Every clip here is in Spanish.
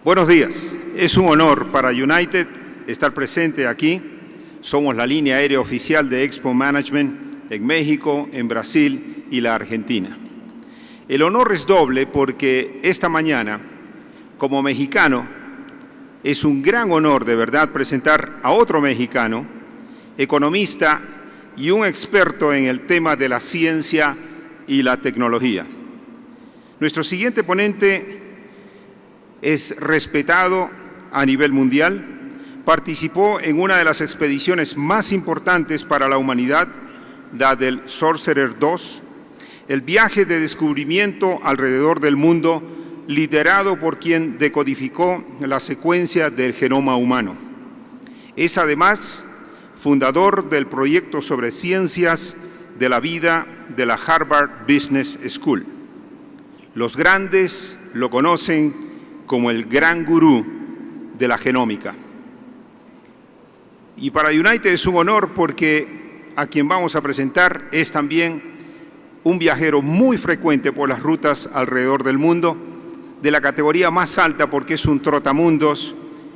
Buenos días. Es un honor para United estar presente aquí. Somos la línea aérea oficial de Expo Management en México, en Brasil y la Argentina. El honor es doble porque esta mañana, como mexicano, es un gran honor de verdad presentar a otro mexicano, economista y un experto en el tema de la ciencia y la tecnología. Nuestro siguiente ponente es respetado a nivel mundial, participó en una de las expediciones más importantes para la humanidad, la del Sorcerer II, el viaje de descubrimiento alrededor del mundo, liderado por quien decodificó la secuencia del genoma humano. Es además fundador del proyecto sobre ciencias de la vida de la Harvard Business School. Los grandes lo conocen como el gran gurú de la genómica. Y para United es un honor porque a quien vamos a presentar es también un viajero muy frecuente por las rutas alrededor del mundo, de la categoría más alta porque es un trotamundos.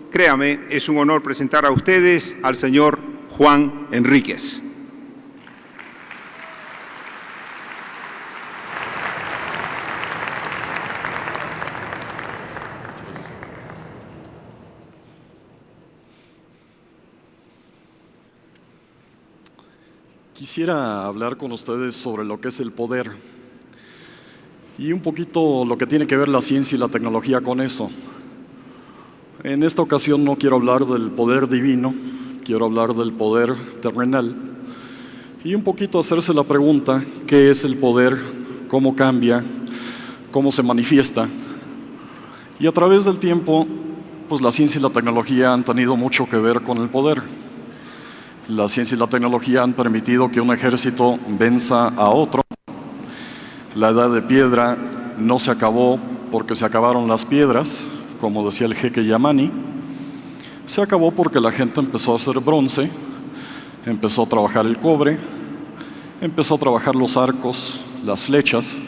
Créame, es un honor presentar a ustedes al señor Juan Enríquez. Quisiera hablar con ustedes sobre lo que es el poder y un poquito lo que tiene que ver la ciencia y la tecnología con eso. En esta ocasión no quiero hablar del poder divino, quiero hablar del poder terrenal y un poquito hacerse la pregunta, ¿qué es el poder? ¿Cómo cambia? ¿Cómo se manifiesta? Y a través del tiempo, pues la ciencia y la tecnología han tenido mucho que ver con el poder. La ciencia y la tecnología han permitido que un ejército venza a otro. La edad de piedra no se acabó porque se acabaron las piedras, como decía el jeque Yamani. Se acabó porque la gente empezó a hacer bronce, empezó a trabajar el cobre, empezó a trabajar los arcos, las flechas,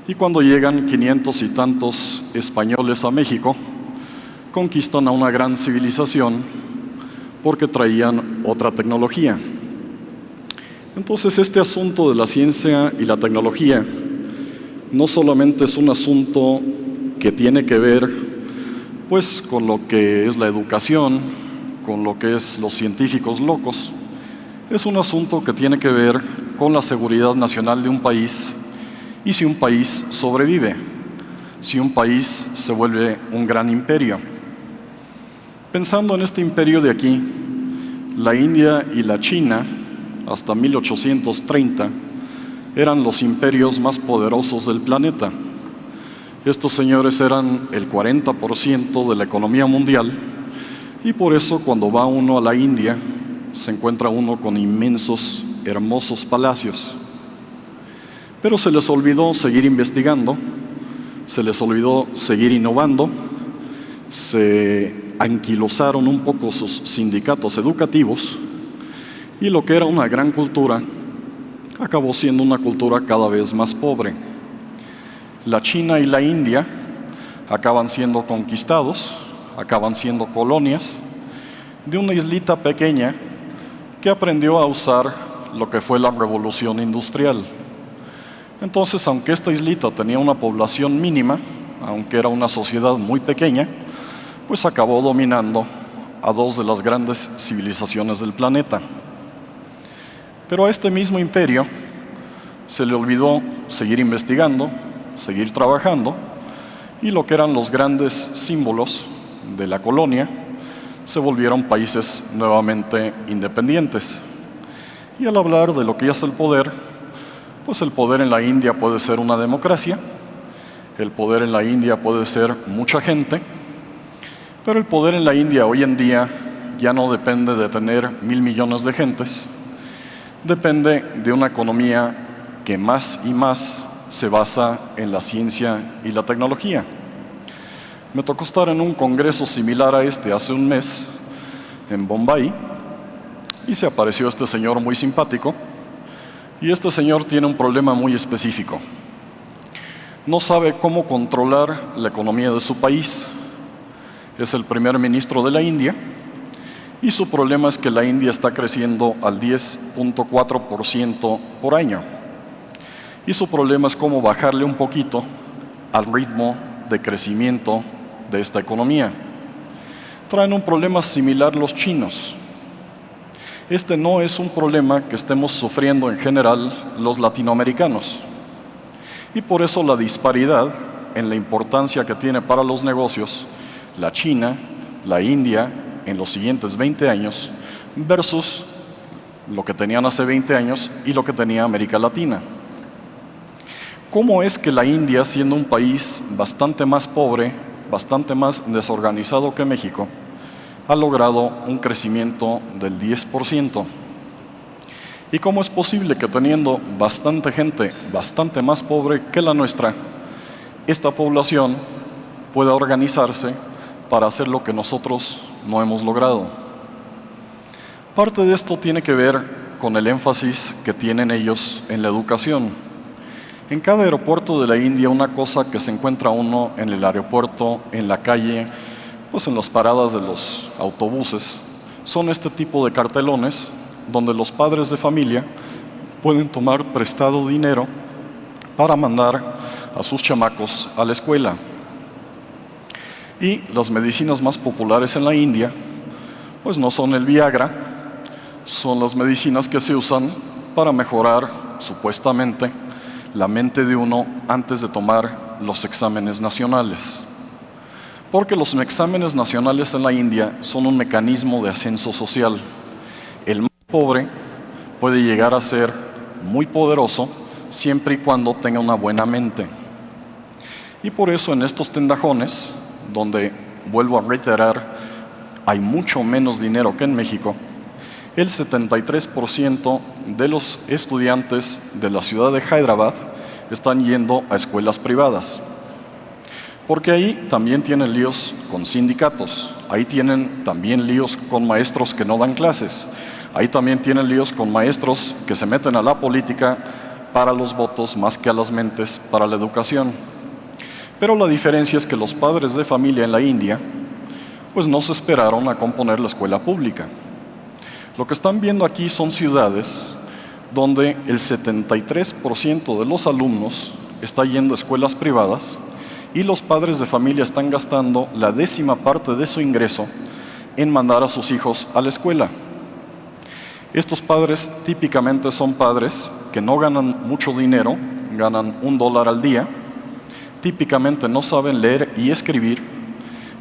y cuando llegan 500 y tantos españoles a México, conquistan a una gran civilización porque traían otra tecnología. Entonces, este asunto de la ciencia y la tecnología no solamente es un asunto que tiene que ver pues con lo que es la educación, con lo que es los científicos locos, es un asunto que tiene que ver con la seguridad nacional de un país y si un país sobrevive, si un país se vuelve un gran imperio. Pensando en este imperio de aquí, la India y la China, hasta 1830, eran los imperios más poderosos del planeta. Estos señores eran el 40% de la economía mundial y por eso cuando va uno a la India, se encuentra uno con inmensos, hermosos palacios. Pero se les olvidó seguir investigando, se les olvidó seguir innovando, se anquilosaron un poco sus sindicatos educativos y lo que era una gran cultura acabó siendo una cultura cada vez más pobre. La China y la India acaban siendo conquistados, acaban siendo colonias de una islita pequeña que aprendió a usar lo que fue la revolución industrial. Entonces, aunque esta islita tenía una población mínima, aunque era una sociedad muy pequeña, pues acabó dominando a dos de las grandes civilizaciones del planeta. Pero a este mismo imperio se le olvidó seguir investigando, seguir trabajando, y lo que eran los grandes símbolos de la colonia se volvieron países nuevamente independientes. Y al hablar de lo que es el poder, pues el poder en la India puede ser una democracia, el poder en la India puede ser mucha gente, pero el poder en la India hoy en día ya no depende de tener 1.000 millones de gentes, depende de una economía que más y más se basa en la ciencia y la tecnología. Me tocó estar en un congreso similar a este hace un mes en Bombay y se apareció este señor muy simpático y este señor tiene un problema muy específico. No sabe cómo controlar la economía de su país. es el primer ministro de la India y su problema es que la India está creciendo al 10.4% por año. Y su problema es cómo bajarle un poquito al ritmo de crecimiento de esta economía. Traen un problema similar los chinos. Este no es un problema que estemos sufriendo en general los latinoamericanos. Y por eso la disparidad en la importancia que tiene para los negocios la China, la India, en los siguientes 20 años, versus lo que tenían hace 20 años y lo que tenía América Latina. ¿Cómo es que la India, siendo un país bastante más pobre, bastante más desorganizado que México, ha logrado un crecimiento del 10%? ¿Y cómo es posible que teniendo bastante gente, bastante más pobre que la nuestra, esta población pueda organizarse para hacer lo que nosotros no hemos logrado? Parte de esto tiene que ver con el énfasis que tienen ellos en la educación. En cada aeropuerto de la India, una cosa que se encuentra uno en el aeropuerto, en la calle, pues en las paradas de los autobuses, son este tipo de cartelones donde los padres de familia pueden tomar prestado dinero para mandar a sus chamacos a la escuela. Y las medicinas más populares en la India, pues no son el Viagra, son las medicinas que se usan para mejorar, supuestamente, la mente de uno antes de tomar los exámenes nacionales. Porque los exámenes nacionales en la India son un mecanismo de ascenso social. El más pobre puede llegar a ser muy poderoso siempre y cuando tenga una buena mente. Y por eso en estos tendajones, donde, vuelvo a reiterar, hay mucho menos dinero que en México, el 73% de los estudiantes de la ciudad de Hyderabad están yendo a escuelas privadas. Porque ahí también tienen líos con sindicatos, ahí tienen también líos con maestros que no dan clases, ahí también tienen líos con maestros que se meten a la política para los votos más que a las mentes para la educación. Pero la diferencia es que los padres de familia en la India pues no se esperaron a componer la escuela pública. Lo que están viendo aquí son ciudades donde el 73% de los alumnos está yendo a escuelas privadas y los padres de familia están gastando la 10ª parte de su ingreso en mandar a sus hijos a la escuela. Estos padres típicamente son padres que no ganan mucho dinero, ganan $1 al día, típicamente no saben leer y escribir,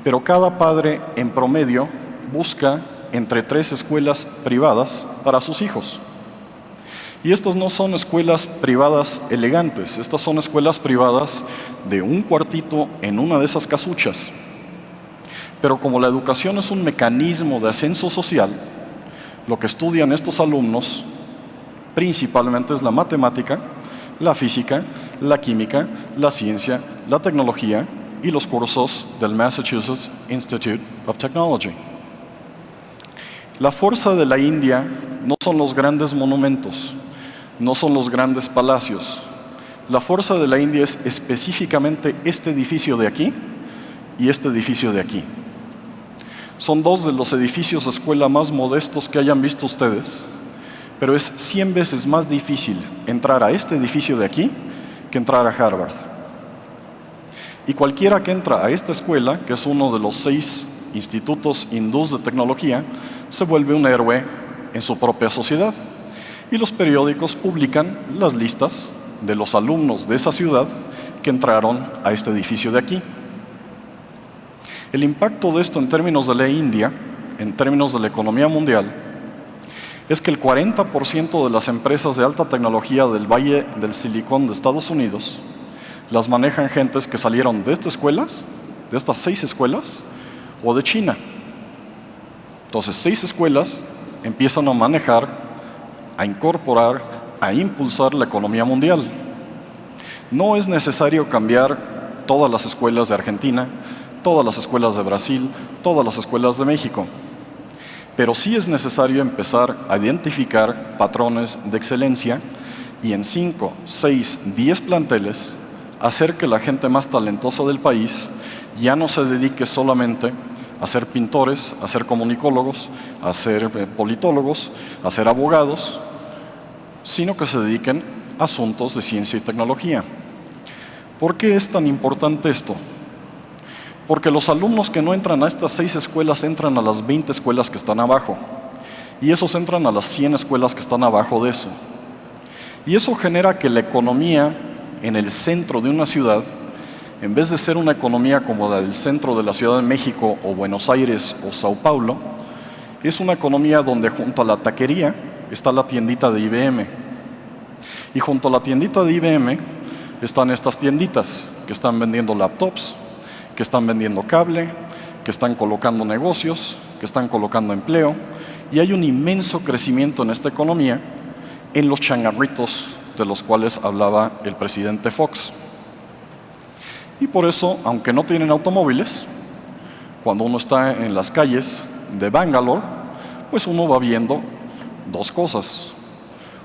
pero cada padre en promedio busca entre 3 escuelas privadas para sus hijos. Y estas no son escuelas privadas elegantes, estas son escuelas privadas de un cuartito en una de esas casuchas. Pero como la educación es un mecanismo de ascenso social, lo que estudian estos alumnos principalmente es la matemática, la física, la química, la ciencia, la tecnología y los cursos del Massachusetts Institute of Technology. La fuerza de la India no son los grandes monumentos, no son los grandes palacios. La fuerza de la India es específicamente este edificio de aquí y este edificio de aquí. Son 2 de los edificios de escuela más modestos que hayan visto ustedes, pero es 100 veces más difícil entrar a este edificio de aquí que entrar a Harvard. Y cualquiera que entra a esta escuela, que es uno de los 6 institutos hindús de tecnología, se vuelve un héroe en su propia sociedad. Y los periódicos publican las listas de los alumnos de esa ciudad que entraron a este edificio de aquí. El impacto de esto en términos de la India, en términos de la economía mundial, es que el 40% de las empresas de alta tecnología del Valle del Silicón de Estados Unidos las manejan gentes que salieron de estas escuelas, de estas 6 escuelas, o de China. Entonces, 6 escuelas empiezan a manejar, a incorporar, a impulsar la economía mundial. No es necesario cambiar todas las escuelas de Argentina, todas las escuelas de Brasil, todas las escuelas de México. Pero sí es necesario empezar a identificar patrones de excelencia y en 5, 6, 10 planteles hacer que la gente más talentosa del país ya no se dedique solamente a ser pintores, a ser comunicólogos, a ser politólogos, a ser abogados, sino que se dediquen a asuntos de ciencia y tecnología. ¿Por qué es tan importante esto? Porque los alumnos que no entran a estas 6 escuelas entran a las 20 escuelas que están abajo, y esos entran a las 100 escuelas que están abajo de eso. Y eso genera que la economía en el centro de una ciudad, en vez de ser una economía como la del centro de la Ciudad de México o Buenos Aires o Sao Paulo, es una economía donde junto a la taquería está la tiendita de IBM. Y junto a la tiendita de IBM están estas tienditas que están vendiendo laptops, que están vendiendo cable, que están colocando negocios, que están colocando empleo, y hay un inmenso crecimiento en esta economía en los changarritos de los cuales hablaba el presidente Fox. Y por eso, aunque no tienen automóviles, cuando uno está en las calles de Bangalore, pues uno va viendo 2 cosas.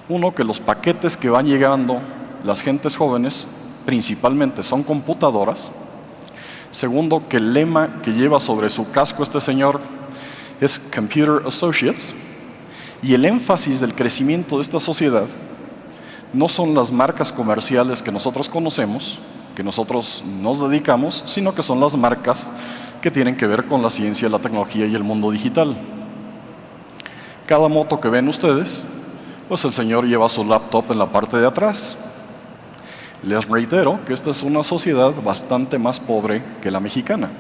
Uno, que los paquetes que van llegando las gentes jóvenes principalmente son computadoras. Segundo, que el lema que lleva sobre su casco este señor es Computer Associates. Y el énfasis del crecimiento de esta sociedad no son las marcas comerciales que nosotros conocemos, que nosotros nos dedicamos, sino que son las marcas que tienen que ver con la ciencia, la tecnología y el mundo digital. Cada moto que ven ustedes, pues el señor lleva su laptop en la parte de atrás. Les reitero que esta es una sociedad bastante más pobre que la mexicana.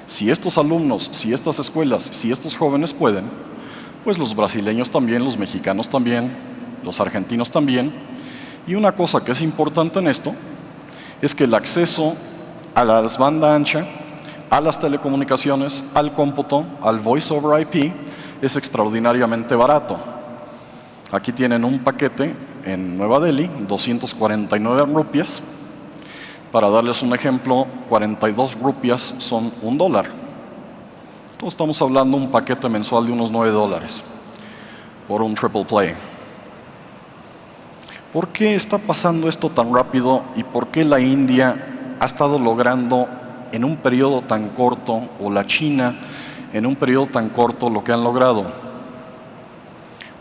Si estos alumnos, si estas escuelas, si estos jóvenes pueden, pues los brasileños también, los mexicanos también, los argentinos también. Y una cosa que es importante en esto es que el acceso a la banda ancha, a las telecomunicaciones, al cómputo, al Voice over IP, es extraordinariamente barato. Aquí tienen un paquete en Nueva Delhi, 249 rupias. Para darles un ejemplo, 42 rupias son $1. Entonces estamos hablando de un paquete mensual de unos $9 por un triple play. ¿Por qué está pasando esto tan rápido y por qué la India ha estado logrando en un periodo tan corto, o la China en un periodo tan corto, lo que han logrado?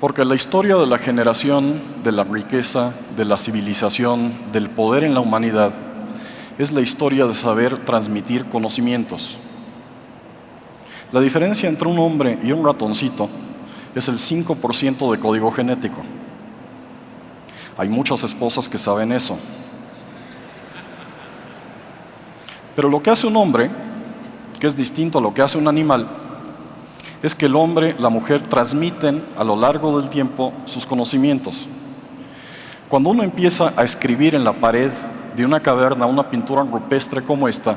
Porque la historia de la generación, de la riqueza, de la civilización, del poder en la humanidad, es la historia de saber transmitir conocimientos. La diferencia entre un hombre y un ratoncito es el 5% de código genético. Hay muchas esposas que saben eso. Pero lo que hace un hombre, que es distinto a lo que hace un animal, es que el hombre, la mujer transmiten a lo largo del tiempo sus conocimientos. Cuando uno empieza a escribir en la pared de una caverna una pintura rupestre como esta,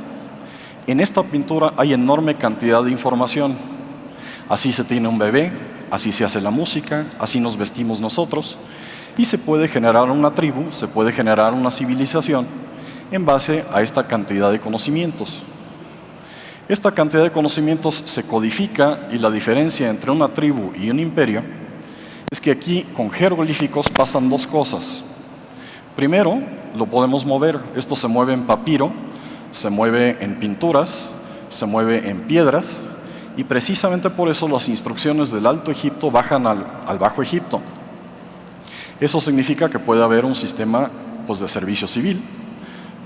en esta pintura hay enorme cantidad de información. Así se tiene un bebé, así se hace la música, así nos vestimos nosotros, y se puede generar una tribu, se puede generar una civilización en base a esta cantidad de conocimientos. Esta cantidad de conocimientos se codifica, y la diferencia entre una tribu y un imperio es que aquí con jeroglíficos pasan 2 cosas. Primero, lo podemos mover. Esto se mueve en papiro, se mueve en pinturas, se mueve en piedras, y precisamente por eso las instrucciones del Alto Egipto bajan al Bajo Egipto. Eso significa que puede haber un sistema de servicio civil,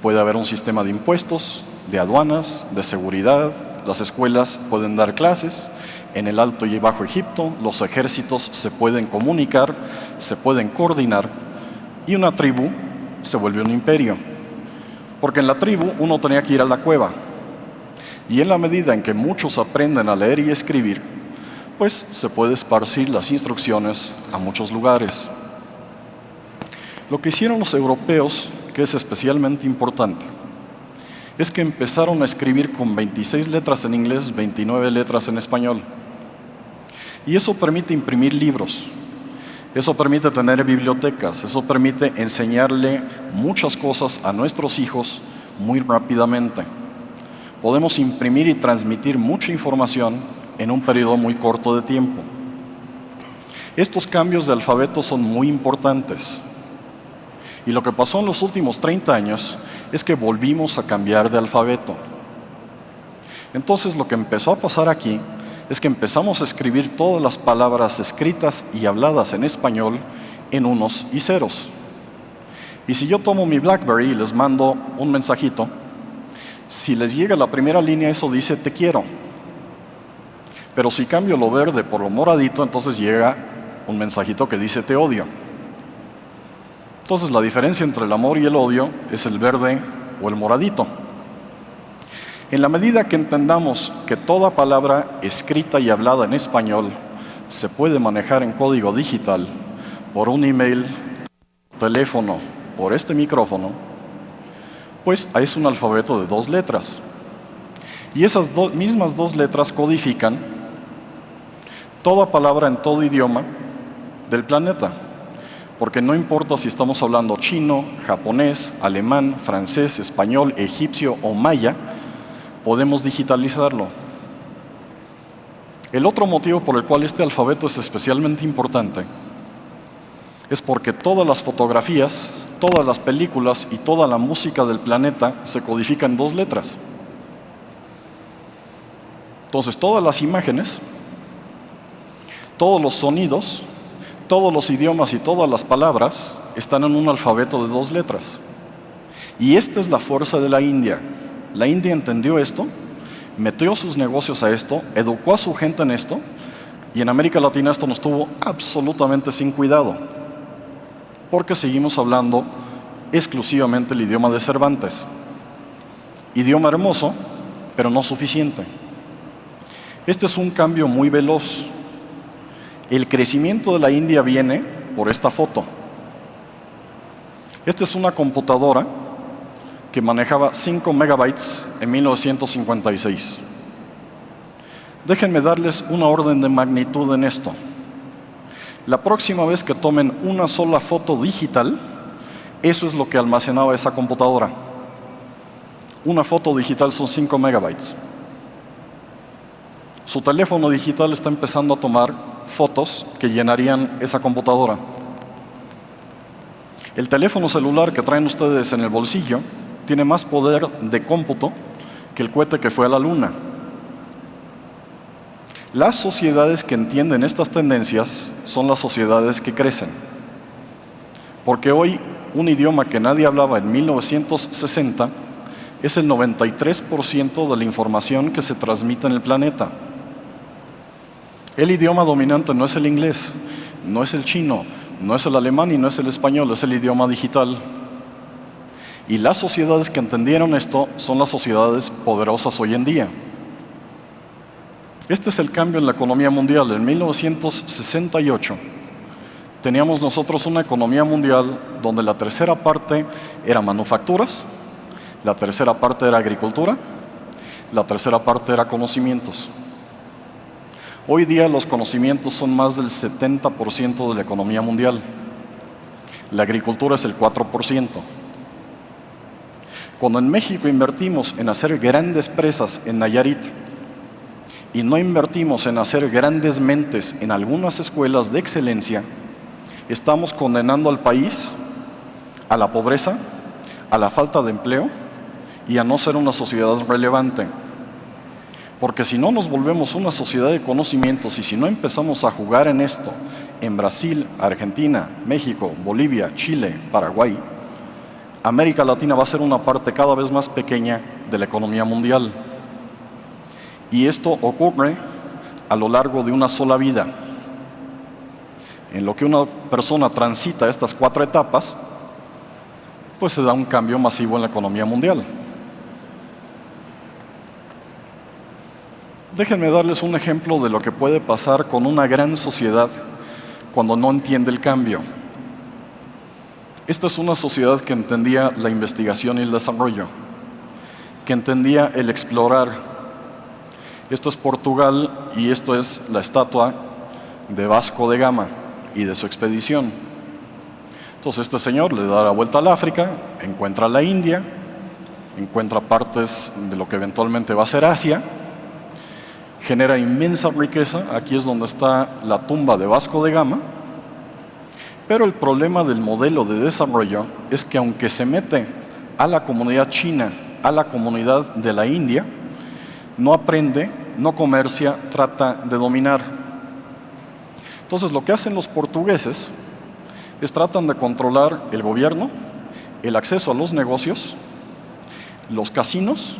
puede haber un sistema de impuestos, de aduanas, de seguridad, las escuelas pueden dar clases. En el Alto y Bajo Egipto, los ejércitos se pueden comunicar, se pueden coordinar, y una tribu se vuelve un imperio. Porque en la tribu uno tenía que ir a la cueva, y en la medida en que muchos aprenden a leer y escribir, pues se puede esparcir las instrucciones a muchos lugares. Lo que hicieron los europeos, que es especialmente importante, es que empezaron a escribir con 26 letras en inglés, 29 letras en español. Y eso permite imprimir libros, eso permite tener bibliotecas, eso permite enseñarle muchas cosas a nuestros hijos muy rápidamente. Podemos imprimir y transmitir mucha información en un periodo muy corto de tiempo. Estos cambios de alfabeto son muy importantes. Y lo que pasó en los últimos 30 años es que volvimos a cambiar de alfabeto. Entonces lo que empezó a pasar aquí es que empezamos a escribir todas las palabras escritas y habladas en español en unos y ceros. Y si yo tomo mi BlackBerry y les mando un mensajito, si les llega la primera línea, eso dice te quiero. Pero si cambio lo verde por lo moradito, entonces llega un mensajito que dice te odio. Entonces la diferencia entre el amor y el odio es el verde o el moradito. En la medida que entendamos que toda palabra escrita y hablada en español se puede manejar en código digital, por un email, teléfono, por este micrófono, pues es un alfabeto de 2 letras. Y esas mismas 2 letras codifican toda palabra en todo idioma del planeta. Porque no importa si estamos hablando chino, japonés, alemán, francés, español, egipcio o maya, podemos digitalizarlo. El otro motivo por el cual este alfabeto es especialmente importante es porque todas las fotografías, todas las películas y toda la música del planeta se codifica en 2 letras. Entonces, todas las imágenes, todos los sonidos, todos los idiomas y todas las palabras están en un alfabeto de 2 letras. Y esta es la fuerza de la India. La India entendió esto, metió sus negocios a esto, educó a su gente en esto, y en América Latina esto nos tuvo absolutamente sin cuidado, porque seguimos hablando exclusivamente el idioma de Cervantes. Idioma hermoso, pero no suficiente. Este es un cambio muy veloz. El crecimiento de la India viene por esta foto. Esta es una computadora que manejaba 5 megabytes en 1956. Déjenme darles una orden de magnitud en esto. La próxima vez que tomen una sola foto digital, eso es lo que almacenaba esa computadora. Una foto digital son 5 megabytes. Su teléfono digital está empezando a tomar fotos que llenarían esa computadora. El teléfono celular que traen ustedes en el bolsillo tiene más poder de cómputo que el cohete que fue a la Luna. Las sociedades que entienden estas tendencias son las sociedades que crecen. Porque hoy un idioma que nadie hablaba en 1960 es el 93% de la información que se transmite en el planeta. El idioma dominante no es el inglés, no es el chino, no es el alemán y no es el español, es el idioma digital. Y las sociedades que entendieron esto son las sociedades poderosas hoy en día. Este es el cambio en la economía mundial. En 1968 teníamos nosotros una economía mundial donde la tercera parte era manufacturas, la tercera parte era agricultura, la tercera parte era conocimientos. Hoy día los conocimientos son más del 70% de la economía mundial. La agricultura es el 4%. Cuando en México invertimos en hacer grandes presas en Nayarit y no invertimos en hacer grandes mentes en algunas escuelas de excelencia, estamos condenando al país a la pobreza, a la falta de empleo y a no ser una sociedad relevante. Porque si no nos volvemos una sociedad de conocimientos y si no empezamos a jugar en esto en Brasil, Argentina, México, Bolivia, Chile, Paraguay, América Latina va a ser una parte cada vez más pequeña de la economía mundial. Y esto ocurre a lo largo de una sola vida. En lo que una persona transita estas 4 etapas, pues se da un cambio masivo en la economía mundial. Déjenme darles un ejemplo de lo que puede pasar con una gran sociedad cuando no entiende el cambio. Esta es una sociedad que entendía la investigación y el desarrollo, que entendía el explorar. Esto es Portugal y esto es la estatua de Vasco de Gama y de su expedición. Entonces este señor le da la vuelta al África, encuentra la India, encuentra partes de lo que eventualmente va a ser Asia, genera inmensa riqueza. Aquí es donde está la tumba de Vasco de Gama. Pero el problema del modelo de desarrollo es que aunque se mete a la comunidad china, a la comunidad de la India, no aprende, no comercia, trata de dominar. Entonces, lo que hacen los portugueses es tratan de controlar el gobierno, el acceso a los negocios, los casinos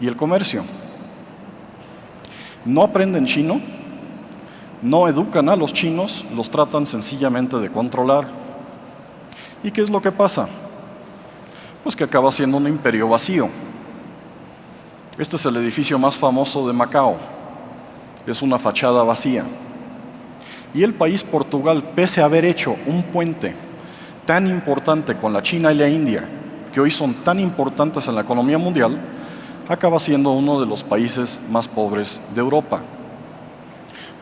y el comercio. No aprenden chino, no educan a los chinos, los tratan sencillamente de controlar. ¿Y qué es lo que pasa? Pues que acaba siendo un imperio vacío. Este es el edificio más famoso de Macao. Es una fachada vacía. Y el país Portugal, pese a haber hecho un puente tan importante con la China y la India, que hoy son tan importantes en la economía mundial, acaba siendo uno de los países más pobres de Europa.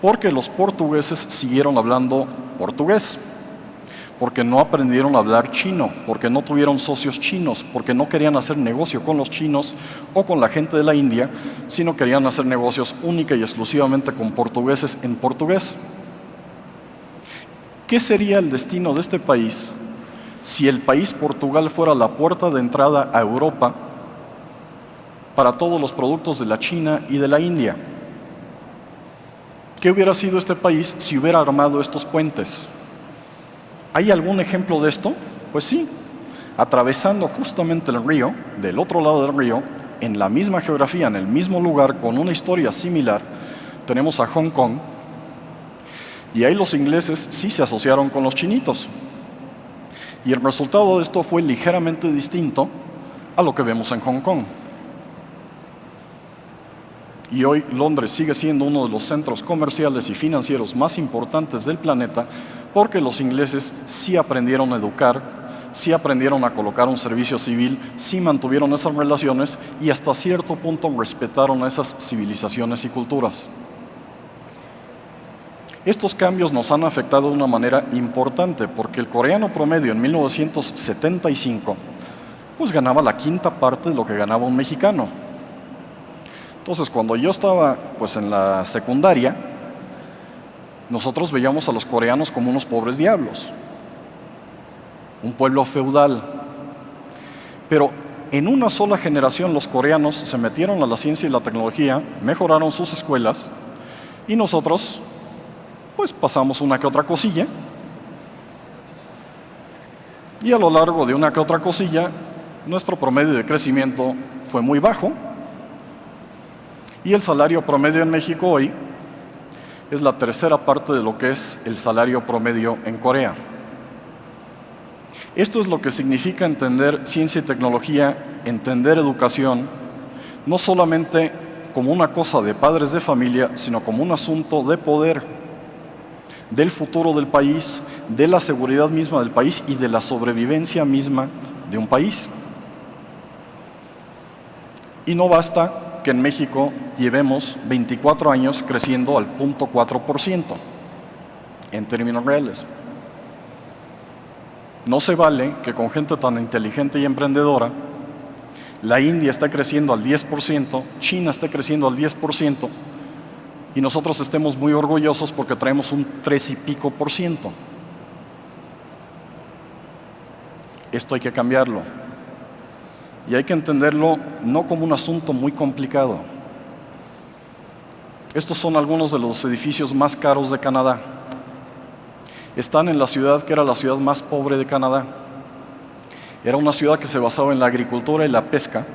Porque los portugueses siguieron hablando portugués, porque no aprendieron a hablar chino, porque no tuvieron socios chinos, porque no querían hacer negocio con los chinos o con la gente de la India, sino querían hacer negocios única y exclusivamente con portugueses en portugués. ¿Qué sería el destino de este país si el país Portugal fuera la puerta de entrada a Europa para todos los productos de la China y de la India? ¿Qué hubiera sido este país si hubiera armado estos puentes? ¿Hay algún ejemplo de esto? Pues sí, atravesando justamente el río, del otro lado del río, en la misma geografía, en el mismo lugar, con una historia similar, tenemos a Hong Kong, y ahí los ingleses sí se asociaron con los chinitos. Y el resultado de esto fue ligeramente distinto a lo que vemos en Hong Kong. Y hoy Londres sigue siendo uno de los centros comerciales y financieros más importantes del planeta porque los ingleses sí aprendieron a educar, sí aprendieron a colocar un servicio civil, sí mantuvieron esas relaciones y hasta cierto punto respetaron a esas civilizaciones y culturas. Estos cambios nos han afectado de una manera importante porque el coreano promedio en 1975 pues ganaba la quinta parte de lo que ganaba un mexicano. Entonces, cuando yo estaba pues en la secundaria, nosotros veíamos a los coreanos como unos pobres diablos, un pueblo feudal. Pero en una sola generación los coreanos se metieron a la ciencia y la tecnología, mejoraron sus escuelas y nosotros pues pasamos una que otra cosilla. Y a lo largo de una que otra cosilla, nuestro promedio de crecimiento fue muy bajo. Y el salario promedio en México hoy es la tercera parte de lo que es el salario promedio en Corea. Esto es lo que significa entender ciencia y tecnología, entender educación, no solamente como una cosa de padres de familia, sino como un asunto de poder, del futuro del país, de la seguridad misma del país y de la sobrevivencia misma de un país. Y no basta que en México llevemos 24 años creciendo al 0.4% en términos reales. No se vale que con gente tan inteligente y emprendedora, la India esté creciendo al 10%, China esté creciendo al 10%, y nosotros estemos muy orgullosos porque traemos un 3 y pico por ciento. Esto hay que cambiarlo. Y hay que entenderlo no como un asunto muy complicado. Estos son algunos de los edificios más caros de Canadá. Están en la ciudad que era la ciudad más pobre de Canadá. Era una ciudad que se basaba en la agricultura y la pesca,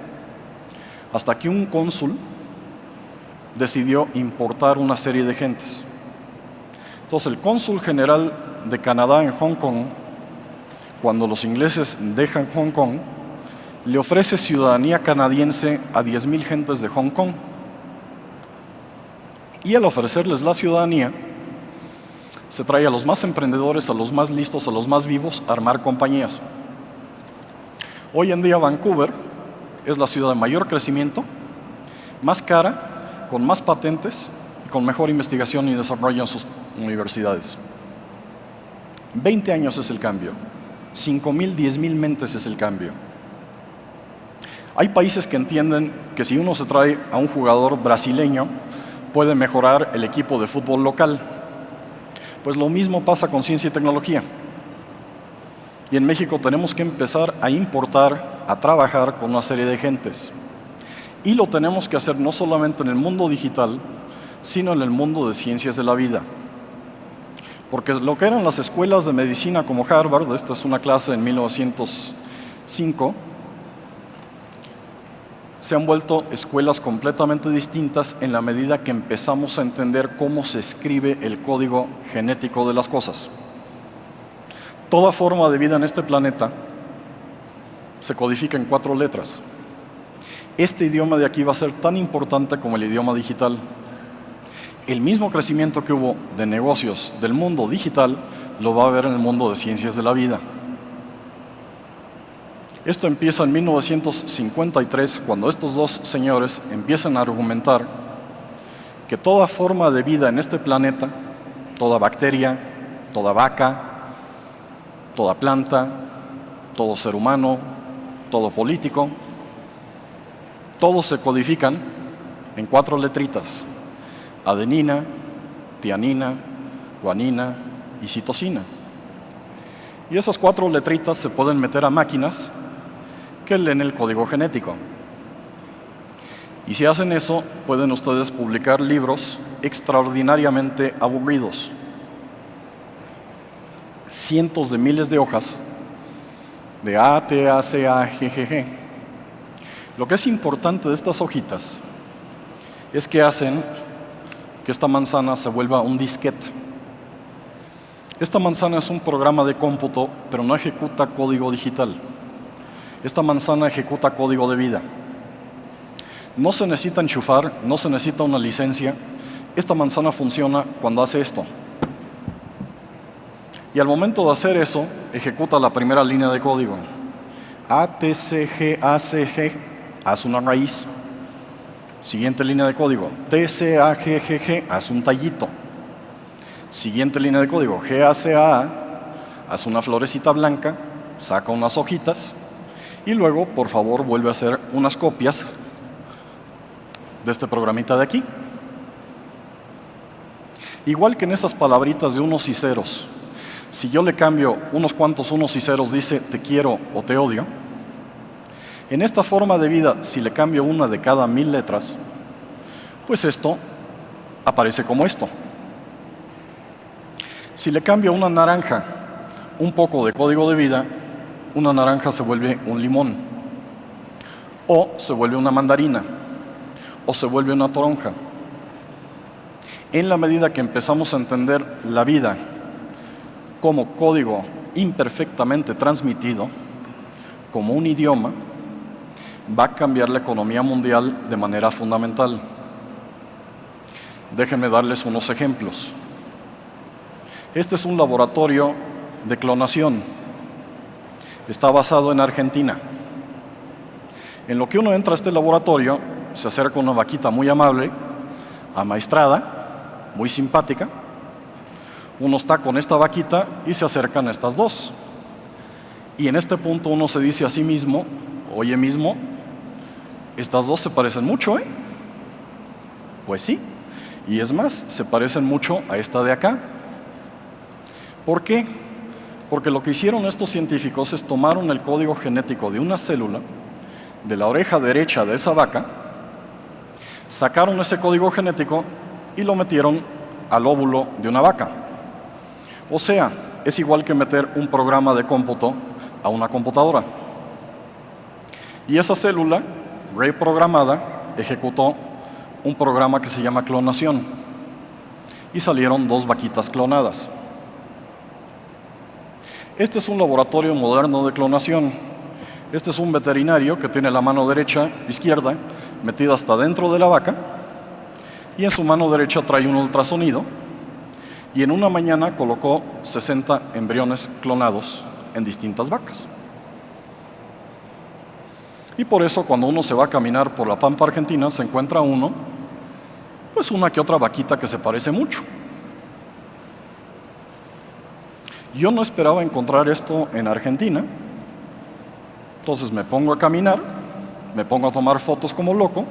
hasta que un cónsul decidió importar una serie de gentes. Entonces el cónsul general de Canadá en Hong Kong, cuando los ingleses dejan Hong Kong, le ofrece ciudadanía canadiense a 10,000 gentes de Hong Kong. Y al ofrecerles la ciudadanía, se trae a los más emprendedores, a los más listos, a los más vivos, a armar compañías. Hoy en día Vancouver es la ciudad de mayor crecimiento, más cara, con más patentes y con mejor investigación y desarrollo en sus universidades. 20 años es el cambio. 5,000, 10,000 mentes es el cambio. Hay países que entienden que si uno se trae a un jugador brasileño, puede mejorar el equipo de fútbol local. Pues lo mismo pasa con ciencia y tecnología. Y en México tenemos que empezar a importar, a trabajar con una serie de gentes. Y lo tenemos que hacer no solamente en el mundo digital, sino en el mundo de ciencias de la vida. Porque lo que eran las escuelas de medicina como Harvard, esta es una clase en 1905, se han vuelto escuelas completamente distintas en la medida que empezamos a entender cómo se escribe el código genético de las cosas. Toda forma de vida en este planeta se codifica en 4 letras. Este idioma de aquí va a ser tan importante como el idioma digital. El mismo crecimiento que hubo de negocios del mundo digital lo va a haber en el mundo de ciencias de la vida. Esto empieza en 1953, cuando estos dos señores empiezan a argumentar que toda forma de vida en este planeta, toda bacteria, toda vaca, toda planta, todo ser humano, todo político, todos se codifican en 4 letritas: adenina, tianina, guanina y citosina. Y esas 4 letritas se pueden meter a máquinas que leen el código genético. Y si hacen eso, pueden ustedes publicar libros extraordinariamente aburridos. Cientos de miles de hojas de A, T, A, C, A, G, G, G. Lo que es importante de estas hojitas es que hacen que esta manzana se vuelva un disquete. Esta manzana es un programa de cómputo, pero no ejecuta código digital. Esta manzana ejecuta código de vida. No se necesita enchufar, no se necesita una licencia. Esta manzana funciona cuando hace esto. Y al momento de hacer eso, ejecuta la primera línea de código. A, T, C, G, A, C, G, hace una raíz. Siguiente línea de código. T, C, A, G, G, G, hace un tallito. Siguiente línea de código. G, A, C, A, hace una florecita blanca, saca unas hojitas. Y luego, por favor, vuelve a hacer unas copias de este programita de aquí. Igual que en esas palabritas de unos y ceros, si yo le cambio unos cuantos unos y ceros, dice te quiero o te odio. En esta forma de vida, si le cambio una de cada 1000 letras, pues esto aparece como esto. Si le cambio a una naranja un poco de código de vida, una naranja se vuelve un limón, o se vuelve una mandarina, o se vuelve una toronja. En la medida que empezamos a entender la vida como código imperfectamente transmitido, como un idioma, va a cambiar la economía mundial de manera fundamental. Déjenme darles unos ejemplos. Este es un laboratorio de clonación. Está basado en Argentina. En lo que uno entra a este laboratorio, se acerca una vaquita muy amable, amaestrada, muy simpática. Uno está con esta vaquita y se acercan estas dos. Y en este punto uno se dice a sí mismo, oye mismo, estas dos se parecen mucho, ¿eh? Pues sí, y es más, se parecen mucho a esta de acá. ¿Por qué? Porque lo que hicieron estos científicos es tomaron el código genético de una célula, de la oreja derecha de esa vaca, sacaron ese código genético y lo metieron al óvulo de una vaca. O sea, es igual que meter un programa de cómputo a una computadora. Y esa célula reprogramada ejecutó un programa que se llama clonación. Y salieron 2 vaquitas clonadas. Este es un laboratorio moderno de clonación. Este es un veterinario que tiene la mano derecha, izquierda, metida hasta dentro de la vaca, y en su mano derecha trae un ultrasonido, y en una mañana colocó 60 embriones clonados en distintas vacas. Y por eso cuando uno se va a caminar por la pampa argentina, se encuentra uno, pues una que otra vaquita que se parece mucho. Yo no esperaba encontrar esto en Argentina, entonces me pongo a caminar, me pongo a tomar fotos como loco,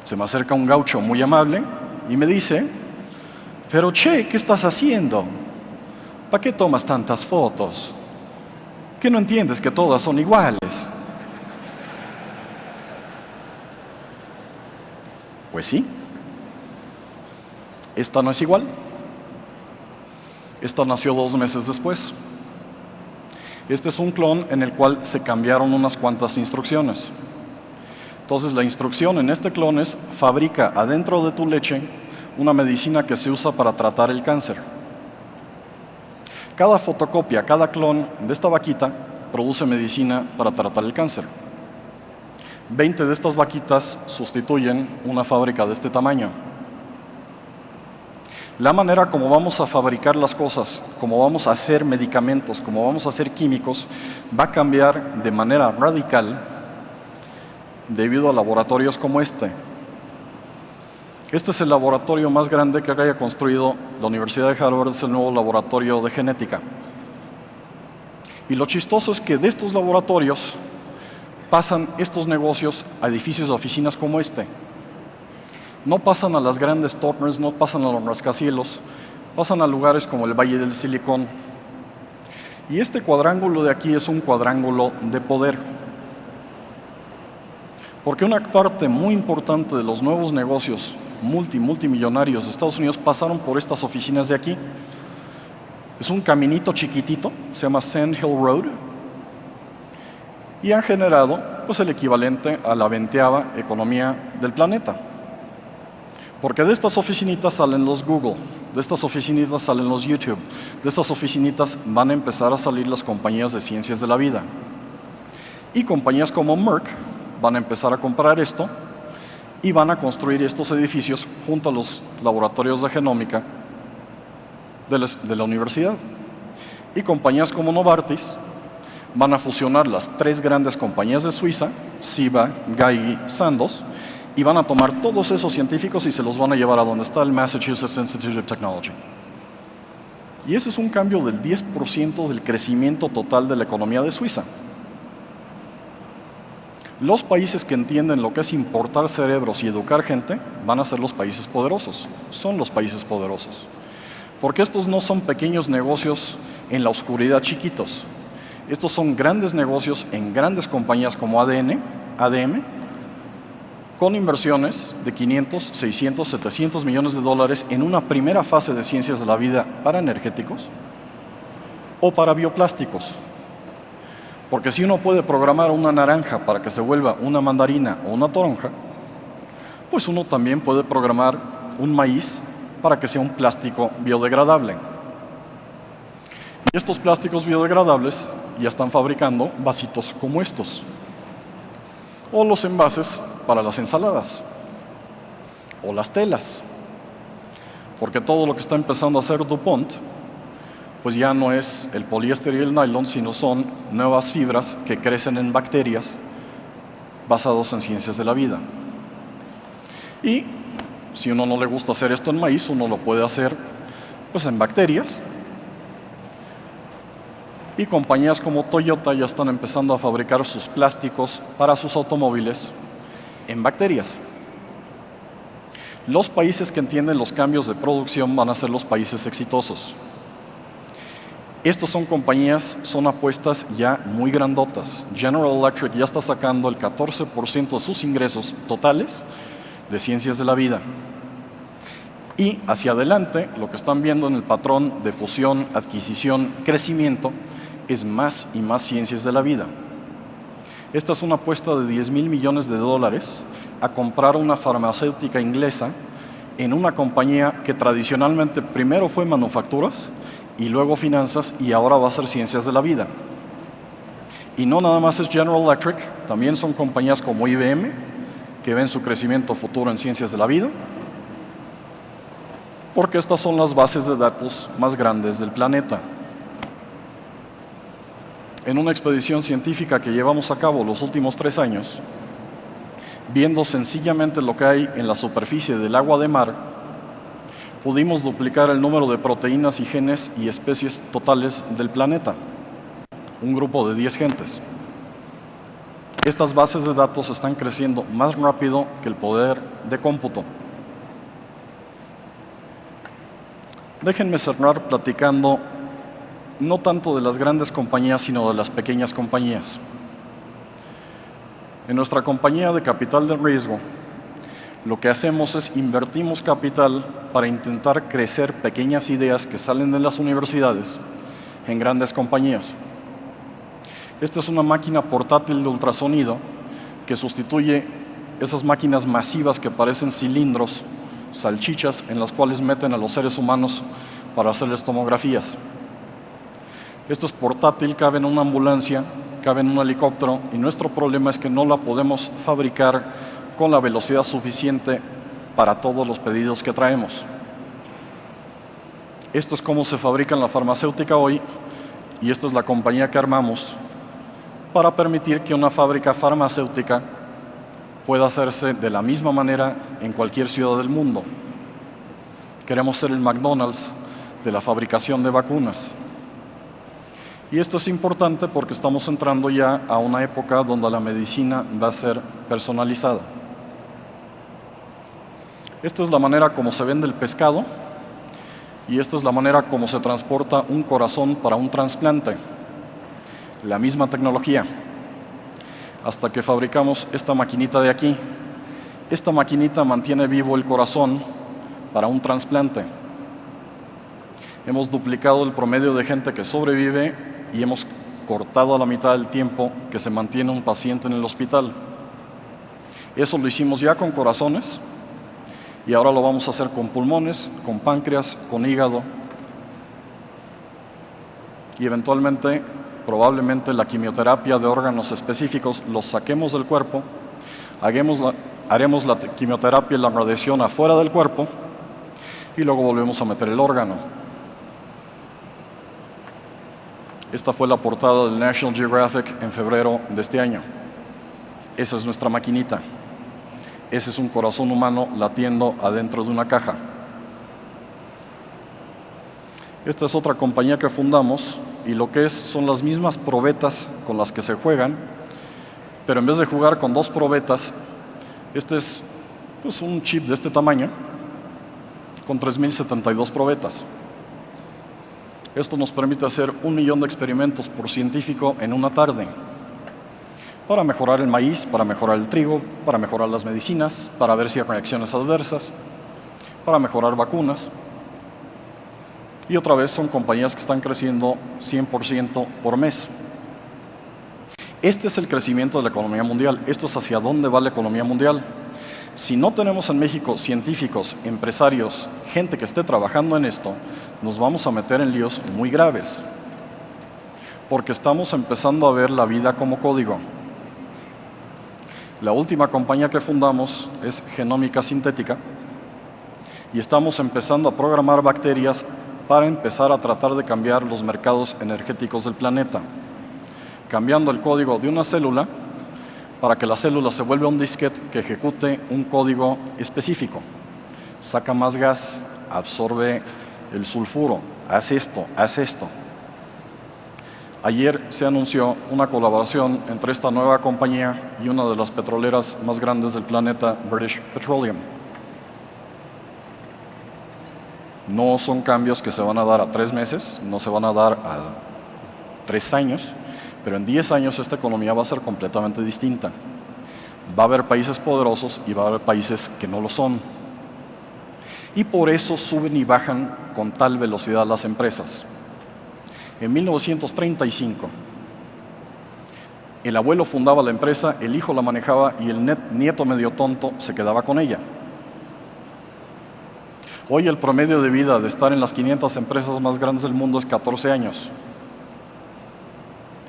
se me acerca un gaucho muy amable y me dice, pero che, ¿qué estás haciendo? ¿Para qué tomas tantas fotos? ¿Qué no entiendes que todas son iguales? Pues sí. Esta no es igual. Esta nació 2 meses después. Este es un clon en el cual se cambiaron unas cuantas instrucciones. Entonces, la instrucción en este clon es: fabrica adentro de tu leche una medicina que se usa para tratar el cáncer. Cada fotocopia, cada clon de esta vaquita produce medicina para tratar el cáncer. 20 de estas vaquitas sustituyen una fábrica de este tamaño. La manera como vamos a fabricar las cosas, como vamos a hacer medicamentos, como vamos a hacer químicos, va a cambiar de manera radical debido a laboratorios como este. Este es el laboratorio más grande que haya construido la Universidad de Harvard, es el nuevo laboratorio de genética. Y lo chistoso es que de estos laboratorios pasan estos negocios a edificios de oficinas como este. No pasan a las grandes torres, no pasan a los rascacielos, pasan a lugares como el Valle del Silicón. Y este cuadrángulo de aquí es un cuadrángulo de poder. Porque una parte muy importante de los nuevos negocios multimillonarios de Estados Unidos pasaron por estas oficinas de aquí. Es un caminito chiquitito, se llama Sand Hill Road, y han generado pues, el equivalente a la 20ª economía del planeta. Porque de estas oficinitas salen los Google, de estas oficinitas salen los YouTube, de estas oficinitas van a empezar a salir las compañías de ciencias de la vida. Y compañías como Merck van a empezar a comprar esto y van a construir estos edificios junto a los laboratorios de genómica de la universidad. Y compañías como Novartis van a fusionar las 3 grandes compañías de Suiza, Ciba, Geigy, Sandoz, y van a tomar todos esos científicos y se los van a llevar a donde está el Massachusetts Institute of Technology. Y ese es un cambio del 10% del crecimiento total de la economía de Suiza. Los países que entienden lo que es importar cerebros y educar gente van a ser los países poderosos, son los países poderosos. Porque estos no son pequeños negocios en la oscuridad chiquitos. Estos son grandes negocios en grandes compañías como ADM, con inversiones de 500, 600, 700 millones de dólares en una primera fase de ciencias de la vida para energéticos o para bioplásticos. Porque si uno puede programar una naranja para que se vuelva una mandarina o una toronja, pues uno también puede programar un maíz para que sea un plástico biodegradable. Y estos plásticos biodegradables ya están fabricando vasitos como estos, o los envases para las ensaladas, o las telas, porque todo lo que está empezando a hacer DuPont, pues ya no es el poliéster y el nylon, sino son nuevas fibras que crecen en bacterias basados en ciencias de la vida. Y si uno no le gusta hacer esto en maíz, uno lo puede hacer pues en bacterias. Y compañías como Toyota ya están empezando a fabricar sus plásticos para sus automóviles en bacterias. Los países que entienden los cambios de producción van a ser los países exitosos. Estos son compañías, son apuestas ya muy grandotas. General Electric ya está sacando el 14% de sus ingresos totales de ciencias de la vida. Y hacia adelante, lo que están viendo en el patrón de fusión, adquisición, crecimiento, es más y más ciencias de la vida. Esta es una apuesta de 10,000 millones de dólares a comprar una farmacéutica inglesa en una compañía que tradicionalmente primero fue manufacturas y luego finanzas y ahora va a ser ciencias de la vida. Y no nada más es General Electric, también son compañías como IBM que ven su crecimiento futuro en ciencias de la vida, porque estas son las bases de datos más grandes del planeta. En una expedición científica que llevamos a cabo los últimos 3 años, viendo sencillamente lo que hay en la superficie del agua de mar, pudimos duplicar el número de proteínas y genes y especies totales del planeta, un grupo de 10 gentes. Estas bases de datos están creciendo más rápido que el poder de cómputo. Déjenme cerrar platicando no tanto de las grandes compañías, sino de las pequeñas compañías. En nuestra compañía de capital de riesgo, lo que hacemos es invertimos capital para intentar crecer pequeñas ideas que salen de las universidades en grandes compañías. Esta es una máquina portátil de ultrasonido que sustituye esas máquinas masivas que parecen cilindros, salchichas, en las cuales meten a los seres humanos para hacerles tomografías. Esto es portátil, cabe en una ambulancia, cabe en un helicóptero, y nuestro problema es que no la podemos fabricar con la velocidad suficiente para todos los pedidos que traemos. Esto es cómo se fabrica en la farmacéutica hoy, y esta es la compañía que armamos para permitir que una fábrica farmacéutica pueda hacerse de la misma manera en cualquier ciudad del mundo. Queremos ser el McDonald's de la fabricación de vacunas. Y esto es importante porque estamos entrando ya a una época donde la medicina va a ser personalizada. Esta es la manera como se vende el pescado y esta es la manera como se transporta un corazón para un trasplante. La misma tecnología. Hasta que fabricamos esta maquinita de aquí. Esta maquinita mantiene vivo el corazón para un trasplante. Hemos duplicado el promedio de gente que sobrevive y hemos cortado a la mitad del tiempo que se mantiene un paciente en el hospital. Eso lo hicimos ya con corazones y ahora lo vamos a hacer con pulmones, con páncreas, con hígado y eventualmente, probablemente la quimioterapia de órganos específicos los saquemos del cuerpo, haremos la quimioterapia y la radiación afuera del cuerpo y luego volvemos a meter el órgano. Esta fue la portada del National Geographic en febrero de este año. Esa es nuestra maquinita. Ese es un corazón humano latiendo adentro de una caja. Esta es otra compañía que fundamos y lo que son las mismas probetas con las que se juegan, pero en vez de jugar con 2 probetas, este es pues, un chip de este tamaño con 3072 probetas. Esto nos permite hacer 1 millón de experimentos por científico en una tarde para mejorar el maíz, para mejorar el trigo, para mejorar las medicinas, para ver si hay reacciones adversas, para mejorar vacunas. Y otra vez son compañías que están creciendo 100% por mes. Este es el crecimiento de la economía mundial. Esto es hacia dónde va la economía mundial. Si no tenemos en México científicos, empresarios, gente que esté trabajando en esto, nos vamos a meter en líos muy graves. Porque estamos empezando a ver la vida como código. La última compañía que fundamos es Genómica Sintética y estamos empezando a programar bacterias para empezar a tratar de cambiar los mercados energéticos del planeta, cambiando el código de una célula para que la célula se vuelva un disquete que ejecute un código específico. Saca más gas, absorbe el sulfuro, hace esto, hace esto. Ayer se anunció una colaboración entre esta nueva compañía y una de las petroleras más grandes del planeta, British Petroleum. No son cambios que se van a dar a 3 meses, no se van a dar a 3 años, pero en 10 años esta economía va a ser completamente distinta. Va a haber países poderosos y va a haber países que no lo son. Y por eso suben y bajan con tal velocidad las empresas. En 1935, el abuelo fundaba la empresa, el hijo la manejaba y el nieto medio tonto se quedaba con ella. Hoy el promedio de vida de estar en las 500 empresas más grandes del mundo es 14 años.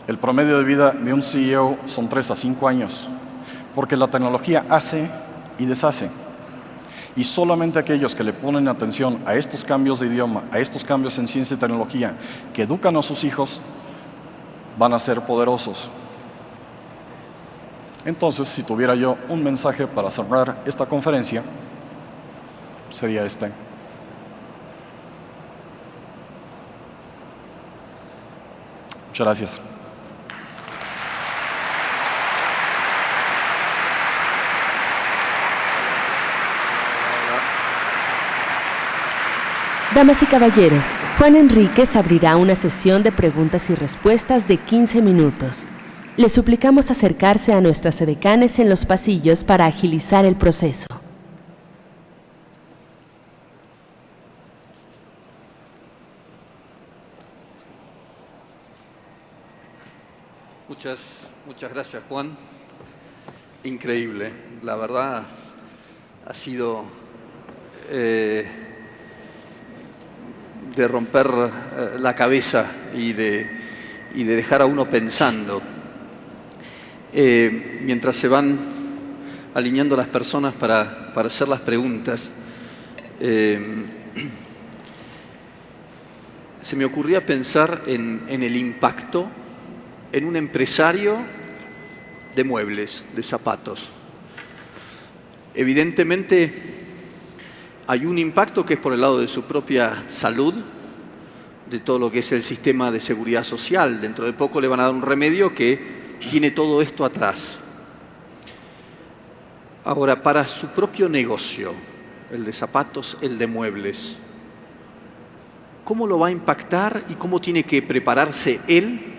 El promedio de vida de un CEO son 3 a 5 años, porque la tecnología hace y deshace. Y solamente aquellos que le ponen atención a estos cambios de idioma, a estos cambios en ciencia y tecnología, que educan a sus hijos, van a ser poderosos. Entonces, si tuviera yo un mensaje para cerrar esta conferencia, sería este. Muchas gracias. Damas y caballeros, Juan Enríquez abrirá una sesión de preguntas y respuestas de 15 minutos. Les suplicamos acercarse a nuestras edecanes en los pasillos para agilizar el proceso. Muchas gracias, Juan. Increíble. La verdad ha sido de romper la cabeza y de dejar a uno pensando. Mientras se van alineando las personas para hacer las preguntas, se me ocurría pensar en el impacto en un empresario de muebles, de zapatos. Evidentemente hay un impacto que es por el lado de su propia salud, de todo lo que es el sistema de seguridad social. Dentro de poco le van a dar un remedio que tiene todo esto atrás. Ahora, para su propio negocio, el de zapatos, el de muebles, ¿cómo lo va a impactar y cómo tiene que prepararse él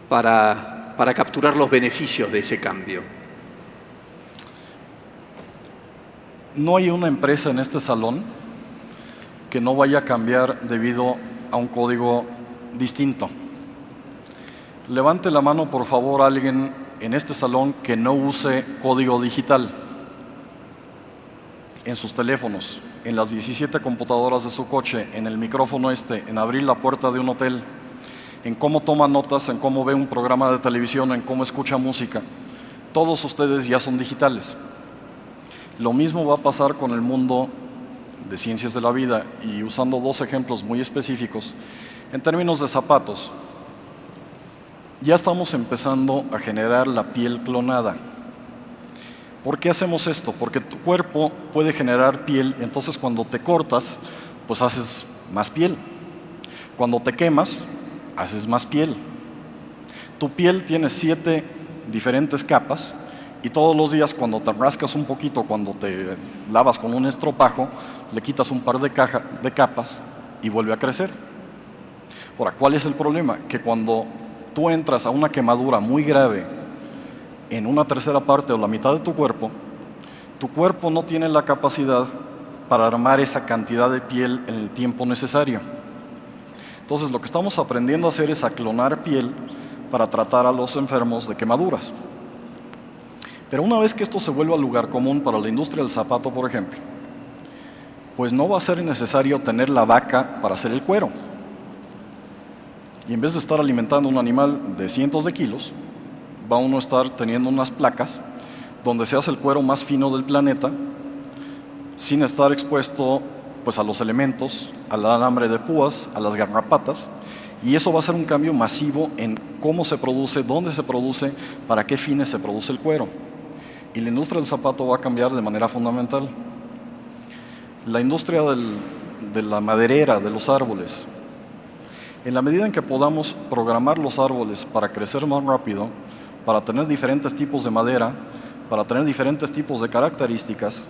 para capturar los beneficios de ese cambio? No hay una empresa en este salón que no vaya a cambiar debido a un código distinto. Levante la mano, por favor, alguien en este salón que no use código digital en sus teléfonos, en las 17 computadoras de su coche, en el micrófono en abrir la puerta de un hotel, en cómo toma notas, en cómo ve un programa de televisión, en cómo escucha música. Todos ustedes ya son digitales. Lo mismo va a pasar con el mundo de ciencias de la vida, y usando dos ejemplos muy específicos, en términos de zapatos, ya estamos empezando a generar la piel clonada. ¿Por qué hacemos esto? Porque tu cuerpo puede generar piel, entonces cuando te cortas, pues haces más piel. Cuando te quemas, haces más piel. Tu piel tiene 7 diferentes capas, y todos los días cuando te rascas un poquito, cuando te lavas con un estropajo, le quitas un par de capas y vuelve a crecer. Ahora, ¿cuál es el problema? Que cuando tú entras a una quemadura muy grave en una tercera parte o la mitad de tu cuerpo no tiene la capacidad para armar esa cantidad de piel en el tiempo necesario. Entonces, lo que estamos aprendiendo a hacer es a clonar piel para tratar a los enfermos de quemaduras. Pero una vez que esto se vuelva lugar común para la industria del zapato, por ejemplo, pues no va a ser necesario tener la vaca para hacer el cuero. Y en vez de estar alimentando un animal de cientos de kilos, va uno a estar teniendo unas placas donde se hace el cuero más fino del planeta, sin estar expuesto pues a los elementos, al alambre de púas, a las garrapatas, y eso va a ser un cambio masivo en cómo se produce, dónde se produce, para qué fines se produce el cuero. Y la industria del zapato va a cambiar de manera fundamental. La industria de la maderera, de los árboles, en la medida en que podamos programar los árboles para crecer más rápido, para tener diferentes tipos de madera, para tener diferentes tipos de características,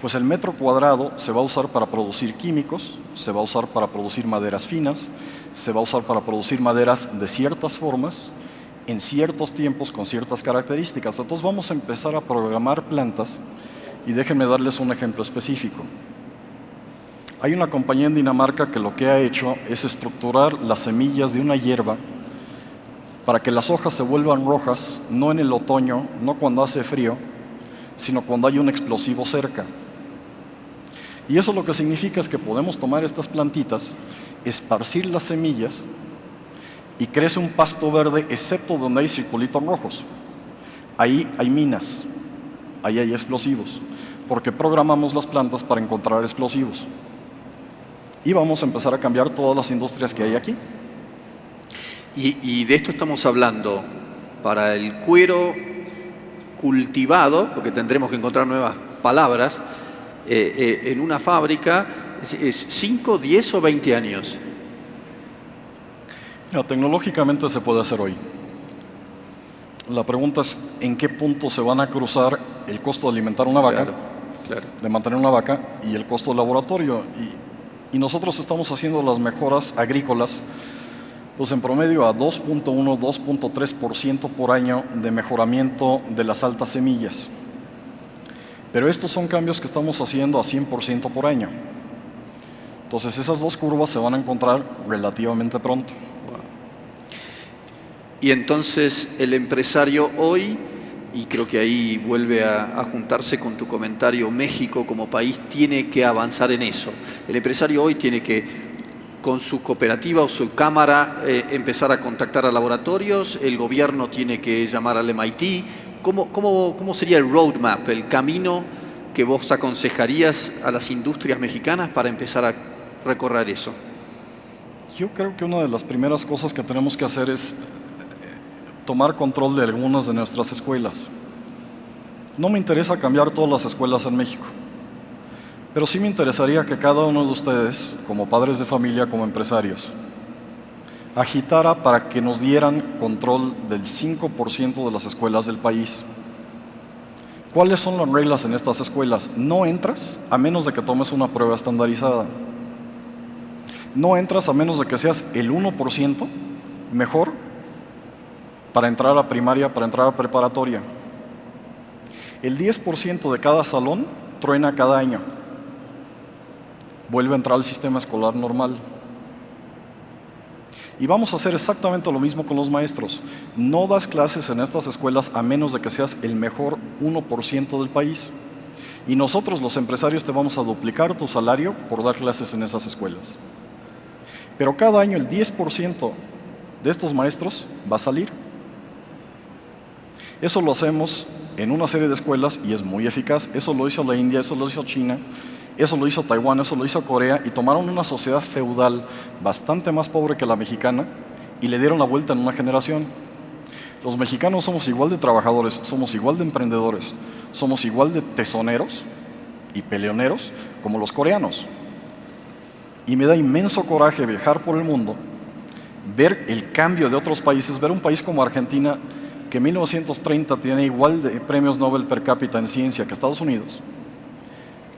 pues el metro cuadrado se va a usar para producir químicos, se va a usar para producir maderas finas, se va a usar para producir maderas de ciertas formas, en ciertos tiempos, con ciertas características. Entonces vamos a empezar a programar plantas, y déjenme darles un ejemplo específico. Hay una compañía en Dinamarca que lo que ha hecho es estructurar las semillas de una hierba para que las hojas se vuelvan rojas, no en el otoño, no cuando hace frío, sino cuando hay un explosivo cerca. Y eso lo que significa es que podemos tomar estas plantitas, esparcir las semillas, y crece un pasto verde, excepto donde hay circulitos rojos. Ahí hay minas, ahí hay explosivos, porque programamos las plantas para encontrar explosivos. Y vamos a empezar a cambiar todas las industrias que hay aquí. Y de esto estamos hablando para el cuero cultivado, porque tendremos que encontrar nuevas palabras, en una fábrica, ¿es 5, 10 o 20 años? Tecnológicamente se puede hacer hoy. La pregunta es en qué punto se van a cruzar el costo de alimentar una vaca, claro, de mantener una vaca, y el costo del laboratorio. Y nosotros estamos haciendo las mejoras agrícolas pues en promedio a 2.1, 2.3% por año de mejoramiento de las altas semillas. Pero estos son cambios que estamos haciendo a 100% por año. Entonces esas dos curvas se van a encontrar relativamente pronto. Y entonces el empresario hoy, y creo que ahí vuelve a juntarse con tu comentario, México como país tiene que avanzar en eso. El empresario hoy tiene que, con su cooperativa o su cámara, empezar a contactar a laboratorios, el gobierno tiene que llamar al MIT. ¿Cómo sería el roadmap, el camino que vos aconsejarías a las industrias mexicanas para empezar a recorrer eso? Yo creo que una de las primeras cosas que tenemos que hacer es tomar control de algunas de nuestras escuelas. No me interesa cambiar todas las escuelas en México, pero sí me interesaría que cada uno de ustedes, como padres de familia, como empresarios, agitara para que nos dieran control del 5% de las escuelas del país. ¿Cuáles son las reglas en estas escuelas? No entras a menos de que tomes una prueba estandarizada. No entras a menos de que seas el 1% mejor para entrar a la primaria, para entrar a la preparatoria. El 10% de cada salón truena cada año. Vuelve a entrar al sistema escolar normal. Y vamos a hacer exactamente lo mismo con los maestros. No das clases en estas escuelas a menos de que seas el mejor 1% del país. Y nosotros, los empresarios, te vamos a duplicar tu salario por dar clases en esas escuelas. Pero cada año el 10% de estos maestros va a salir. Eso lo hacemos en una serie de escuelas y es muy eficaz. Eso lo hizo la India, eso lo hizo China, eso lo hizo Taiwán, eso lo hizo Corea, y tomaron una sociedad feudal bastante más pobre que la mexicana y le dieron la vuelta en una generación. Los mexicanos somos igual de trabajadores, somos igual de emprendedores, somos igual de tesoneros y peleoneros como los coreanos. Y me da inmenso coraje viajar por el mundo, ver el cambio de otros países, ver un país como Argentina, que en 1930 tiene igual de premios Nobel per cápita en ciencia que Estados Unidos,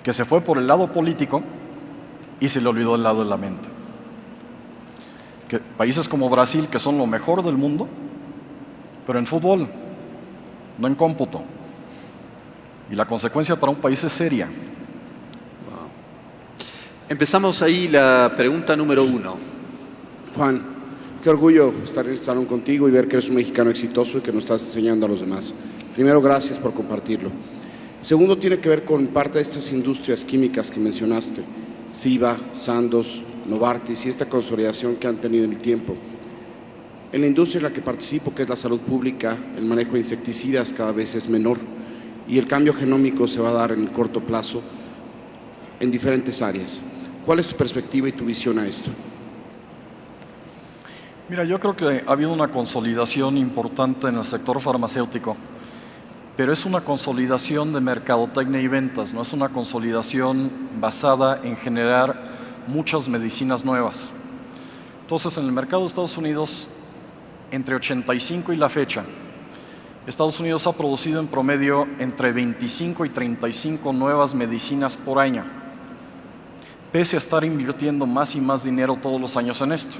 que se fue por el lado político y se le olvidó el lado de la mente. Que países como Brasil, que son lo mejor del mundo, pero en fútbol, no en cómputo. Y la consecuencia para un país es seria. Empezamos ahí la pregunta número 1. Juan, qué orgullo estar en este salón contigo y ver que eres un mexicano exitoso y que nos estás enseñando a los demás. Primero, gracias por compartirlo. Segundo, tiene que ver con parte de estas industrias químicas que mencionaste, Ciba, Sandoz, Novartis y esta consolidación que han tenido en el tiempo. En la industria en la que participo, que es la salud pública, el manejo de insecticidas cada vez es menor y el cambio genómico se va a dar en el corto plazo en diferentes áreas. ¿Cuál es tu perspectiva y tu visión a esto? Mira, yo creo que ha habido una consolidación importante en el sector farmacéutico, pero es una consolidación de mercadotecnia y ventas, no es una consolidación basada en generar muchas medicinas nuevas. Entonces, en el mercado de Estados Unidos, entre 85 y la fecha, Estados Unidos ha producido en promedio entre 25 y 35 nuevas medicinas por año, pese a estar invirtiendo más y más dinero todos los años en esto.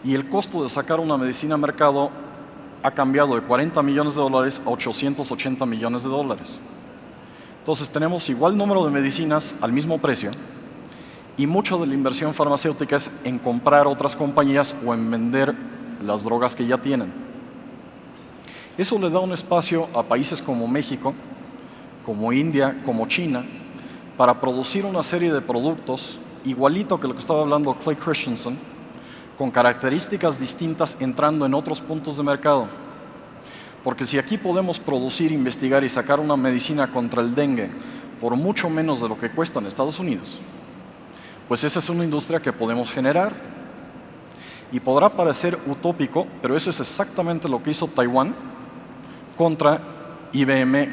Y el costo de sacar una medicina al mercado ha cambiado de $40 millones a $880 millones. Entonces tenemos igual número de medicinas al mismo precio y mucha de la inversión farmacéutica es en comprar otras compañías o en vender las drogas que ya tienen. Eso le da un espacio a países como México, como India, como China, para producir una serie de productos igualito que lo que estaba hablando Clay Christensen, con características distintas entrando en otros puntos de mercado. Porque si aquí podemos producir, investigar y sacar una medicina contra el dengue por mucho menos de lo que cuesta en Estados Unidos, pues esa es una industria que podemos generar. Y podrá parecer utópico, pero eso es exactamente lo que hizo Taiwán contra IBM,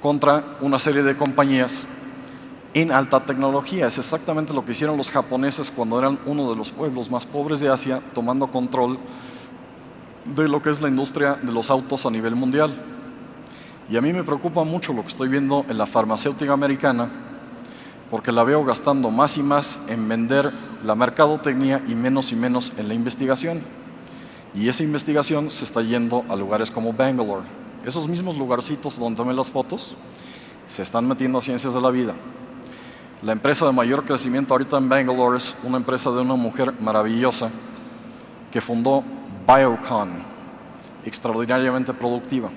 contra una serie de compañías en alta tecnología. Es exactamente lo que hicieron los japoneses cuando eran uno de los pueblos más pobres de Asia, tomando control de lo que es la industria de los autos a nivel mundial. Y a mí me preocupa mucho lo que estoy viendo en la farmacéutica americana, porque la veo gastando más y más en vender la mercadotecnia y menos en la investigación. Y esa investigación se está yendo a lugares como Bangalore. Esos mismos lugarcitos donde tomé las fotos se están metiendo a ciencias de la vida. La empresa de mayor crecimiento ahorita en Bangalore es una empresa de una mujer maravillosa que fundó Biocon, extraordinariamente productiva.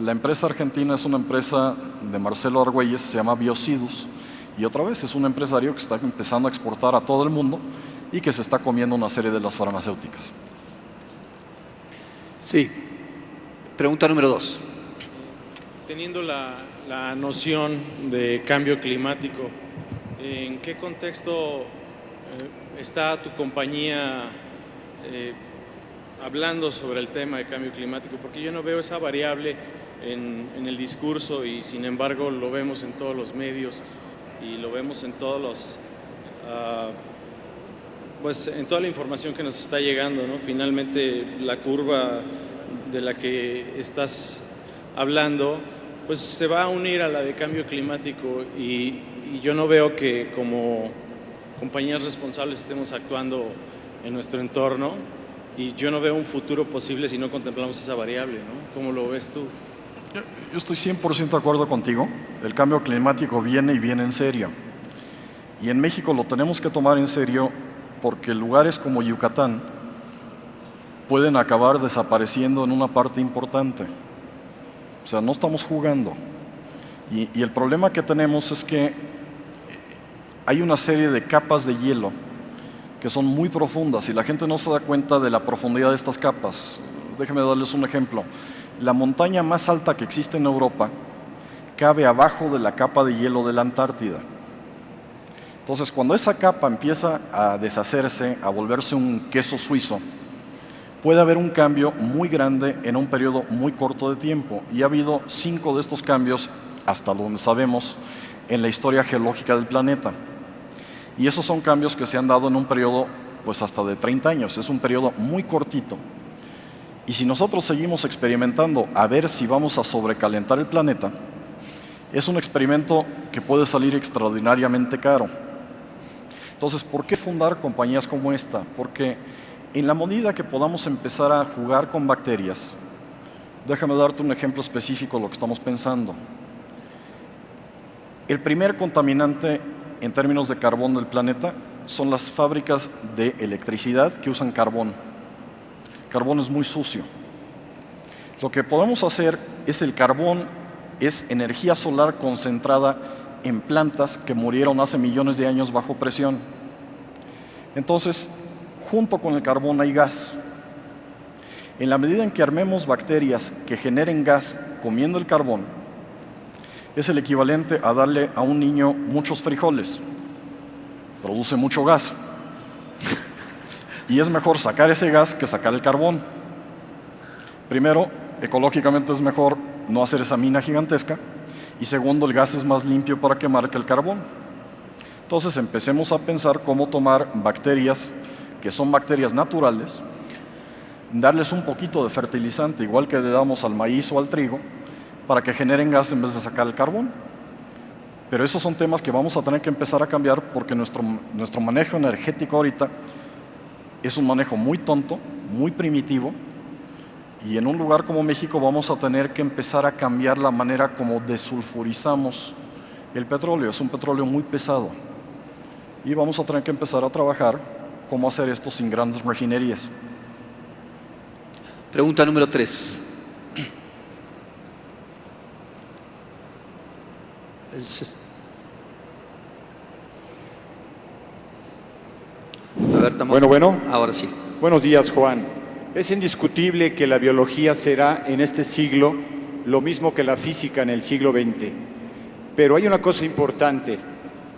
La empresa argentina es una empresa de Marcelo Argüelles, se llama Biocidus, y otra vez es un empresario que está empezando a exportar a todo el mundo y que se está comiendo una serie de las farmacéuticas. Sí. Pregunta número 2. Teniendo la noción de cambio climático, ¿en qué contexto está tu compañía hablando sobre el tema de cambio climático? Porque yo no veo esa variable en el discurso y sin embargo lo vemos en todos los medios y lo vemos en todos los pues en toda la información que nos está llegando, ¿no? Finalmente la curva de la que estás hablando pues se va a unir a la de cambio climático y yo no veo que como compañías responsables estemos actuando en nuestro entorno y yo no veo un futuro posible si no contemplamos esa variable, ¿no? ¿Cómo lo ves tú? Yo estoy 100% de acuerdo contigo. El cambio climático viene y viene en serio. Y en México lo tenemos que tomar en serio porque lugares como Yucatán pueden acabar desapareciendo en una parte importante. O sea, no estamos jugando. Y el problema que tenemos es que hay una serie de capas de hielo que son muy profundas y la gente no se da cuenta de la profundidad de estas capas. Déjenme darles un ejemplo. La montaña más alta que existe en Europa cabe abajo de la capa de hielo de la Antártida. Entonces, cuando esa capa empieza a deshacerse, a volverse un queso suizo, puede haber un cambio muy grande en un periodo muy corto de tiempo. Y ha habido 5 de estos cambios, hasta donde sabemos, en la historia geológica del planeta. Y esos son cambios que se han dado en un periodo pues hasta de 30 años. Es un periodo muy cortito. Y si nosotros seguimos experimentando a ver si vamos a sobrecalentar el planeta, es un experimento que puede salir extraordinariamente caro. Entonces, ¿por qué fundar compañías como esta? Porque en la medida que podamos empezar a jugar con bacterias, déjame darte un ejemplo específico de lo que estamos pensando. El primer contaminante en términos de carbón del planeta son las fábricas de electricidad que usan carbón. Carbón es muy sucio. Lo que podemos hacer es el carbón, es energía solar concentrada en plantas que murieron hace millones de años bajo presión. Entonces, junto con el carbón hay gas. En la medida en que armemos bacterias que generen gas comiendo el carbón, es el equivalente a darle a un niño muchos frijoles. Produce mucho gas. Y es mejor sacar ese gas que sacar el carbón. Primero, ecológicamente es mejor no hacer esa mina gigantesca. Y segundo, el gas es más limpio para quemar que el carbón. Entonces empecemos a pensar cómo tomar bacterias que son bacterias naturales, darles un poquito de fertilizante, igual que le damos al maíz o al trigo, para que generen gas en vez de sacar el carbón. Pero esos son temas que vamos a tener que empezar a cambiar porque nuestro manejo energético ahorita es un manejo muy tonto, muy primitivo, y en un lugar como México vamos a tener que empezar a cambiar la manera como desulfurizamos el petróleo. Es un petróleo muy pesado y vamos a tener que empezar a trabajar cómo hacer esto sin grandes refinerías. Pregunta número 3. A ver, estamos... Bueno. Ahora sí. Buenos días, Juan. Es indiscutible que la biología será en este siglo lo mismo que la física en el siglo XX. Pero hay una cosa importante.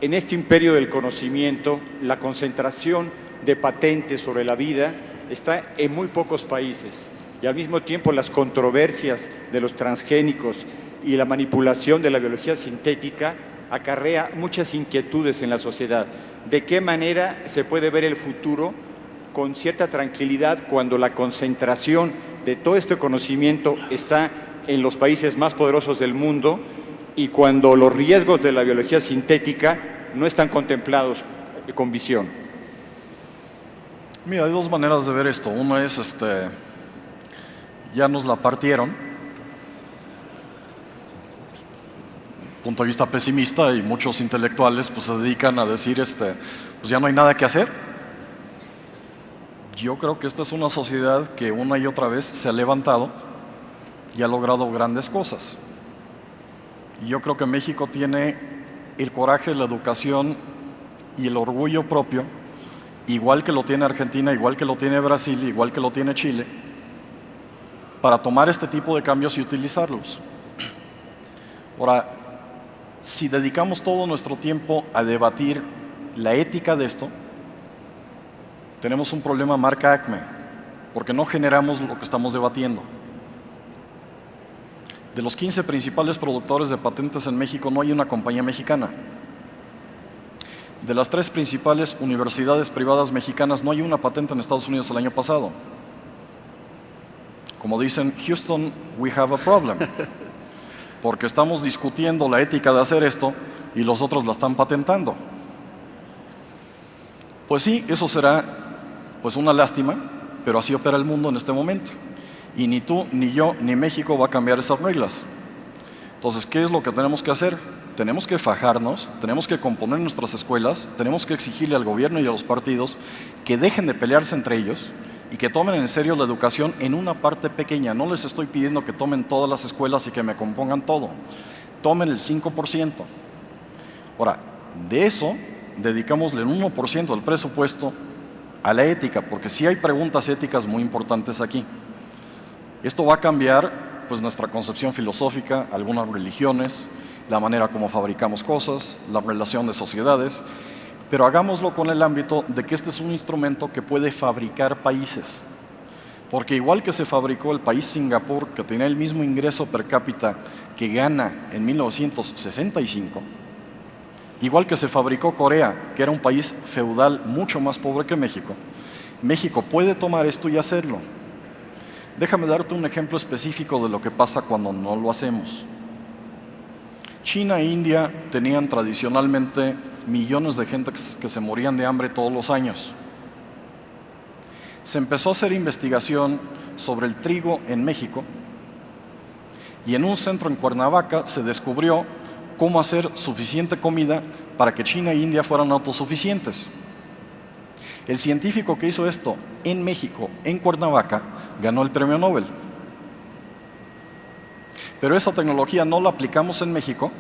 En este imperio del conocimiento, la concentración de patentes sobre la vida está en muy pocos países. Y al mismo tiempo las controversias de los transgénicos y la manipulación de la biología sintética acarrea muchas inquietudes en la sociedad. ¿De qué manera se puede ver el futuro con cierta tranquilidad cuando la concentración de todo este conocimiento está en los países más poderosos del mundo y cuando los riesgos de la biología sintética no están contemplados con visión? Mira, hay 2 maneras de ver esto. Una es, ya nos la partieron, punto de vista pesimista, y muchos intelectuales pues se dedican a decir, pues ya no hay nada que hacer. Yo creo que esta es una sociedad que una y otra vez se ha levantado y ha logrado grandes cosas. Y yo creo que México tiene el coraje, la educación y el orgullo propio, igual que lo tiene Argentina, igual que lo tiene Brasil, igual que lo tiene Chile, para tomar este tipo de cambios y utilizarlos. Ahora, si dedicamos todo nuestro tiempo a debatir la ética de esto, tenemos un problema marca Acme, porque no generamos lo que estamos debatiendo. De los 15 principales productores de patentes en México, no hay una compañía mexicana. De las 3 principales universidades privadas mexicanas, no hay una patente en Estados Unidos el año pasado. Como dicen, Houston, we have a problem. Porque estamos discutiendo la ética de hacer esto y los otros la están patentando. Pues sí, eso será pues una lástima, pero así opera el mundo en este momento. Y ni tú, ni yo, ni México va a cambiar esas reglas. Entonces, ¿qué es lo que tenemos que hacer? Tenemos que fajarnos, tenemos que componer nuestras escuelas, tenemos que exigirle al gobierno y a los partidos que dejen de pelearse entre ellos y que tomen en serio la educación en una parte pequeña. No les estoy pidiendo que tomen todas las escuelas y que me compongan todo. Tomen el 5%. Ahora, de eso, dedicámosle el 1% del presupuesto a la ética, porque sí hay preguntas éticas muy importantes aquí. Esto va a cambiar pues nuestra concepción filosófica, algunas religiones, la manera como fabricamos cosas, la relación de sociedades, pero hagámoslo con el ámbito de que este es un instrumento que puede fabricar países. Porque igual que se fabricó el país Singapur, que tenía el mismo ingreso per cápita que Ghana en 1965, igual que se fabricó Corea, que era un país feudal mucho más pobre que México, México puede tomar esto y hacerlo. Déjame darte un ejemplo específico de lo que pasa cuando no lo hacemos. China e India tenían tradicionalmente millones de gente que se morían de hambre todos los años. Se empezó a hacer investigación sobre el trigo en México y en un centro en Cuernavaca se descubrió cómo hacer suficiente comida para que China e India fueran autosuficientes. El científico que hizo esto en México, en Cuernavaca, ganó el premio Nobel. Pero esa tecnología no la aplicamos en México,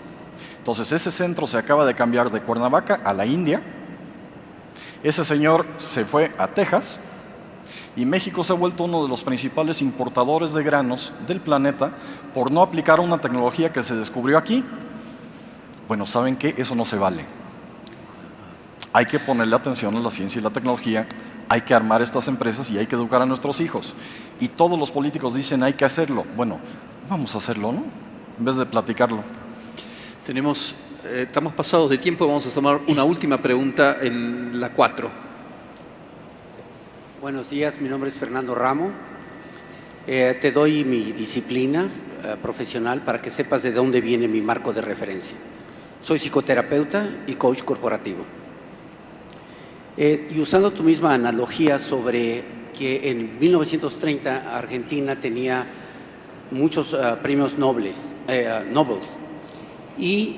entonces ese centro se acaba de cambiar de Cuernavaca a la India, ese señor se fue a Texas y México se ha vuelto uno de los principales importadores de granos del planeta por no aplicar una tecnología que se descubrió aquí. Bueno, ¿saben qué? Eso no se vale. Hay que ponerle atención a la ciencia y la tecnología, hay que armar estas empresas y hay que educar a nuestros hijos. Y todos los políticos dicen hay que hacerlo. Bueno, vamos a hacerlo, ¿no? En vez de platicarlo. Estamos pasados de tiempo, vamos a tomar una última pregunta en la 4. Buenos días, mi nombre es Fernando Ramo. Te doy mi disciplina profesional para que sepas de dónde viene mi marco de referencia. Soy psicoterapeuta y coach corporativo. Y usando tu misma analogía sobre que en 1930 Argentina tenía muchos premios Nobels y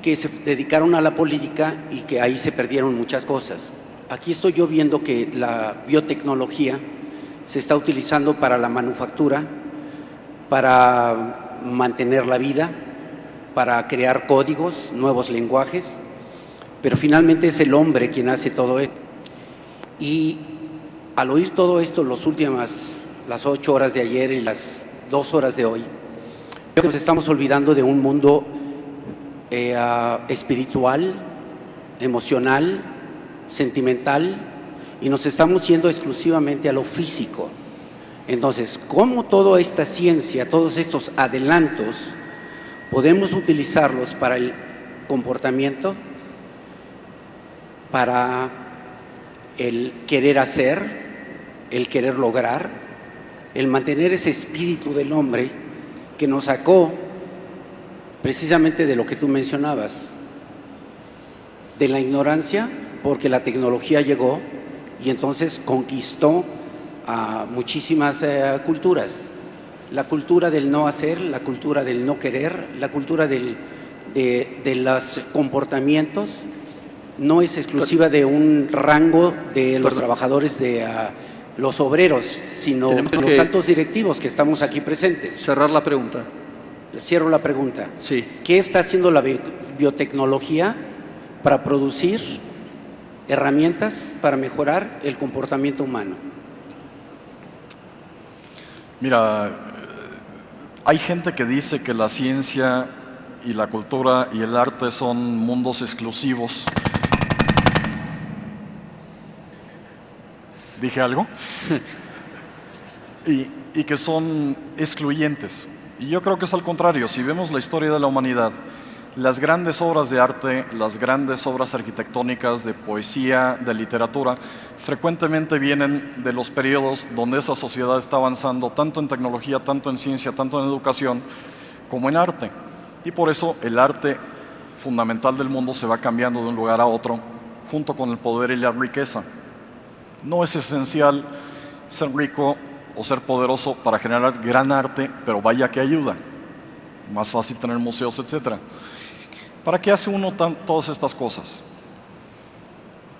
que se dedicaron a la política y que ahí se perdieron muchas cosas. Aquí estoy yo viendo que la biotecnología se está utilizando para la manufactura, para mantener la vida, para crear códigos, nuevos lenguajes, pero finalmente es el hombre quien hace todo esto. Y al oír todo esto, las 8 horas de ayer y las 2 horas de hoy, creo que nos estamos olvidando de un mundo espiritual, emocional, sentimental, y nos estamos yendo exclusivamente a lo físico. Entonces, ¿cómo toda esta ciencia, todos estos adelantos, podemos utilizarlos para el comportamiento, para el querer hacer, el querer lograr, el mantener ese espíritu del hombre que nos sacó precisamente de lo que tú mencionabas, de la ignorancia, porque la tecnología llegó y entonces conquistó a muchísimas culturas. La cultura del no hacer, la cultura del no querer, la cultura de los comportamientos no es exclusiva de un rango de los trabajadores los obreros, sino los altos directivos que estamos aquí presentes. Cerrar la pregunta. Cierro la pregunta. Sí. ¿Qué está haciendo la biotecnología para producir herramientas para mejorar el comportamiento humano? Mira, hay gente que dice que la ciencia y la cultura y el arte son mundos exclusivos. ¿Dije algo? y que son excluyentes. Y yo creo que es al contrario. Si vemos la historia de la humanidad, las grandes obras de arte, las grandes obras arquitectónicas, de poesía, de literatura, frecuentemente vienen de los periodos donde esa sociedad está avanzando tanto en tecnología, tanto en ciencia, tanto en educación, como en arte. Y por eso el arte fundamental del mundo se va cambiando de un lugar a otro, junto con el poder y la riqueza. No es esencial ser rico o ser poderoso para generar gran arte, pero vaya que ayuda. Más fácil tener museos, etc. ¿Para qué hace uno todas estas cosas?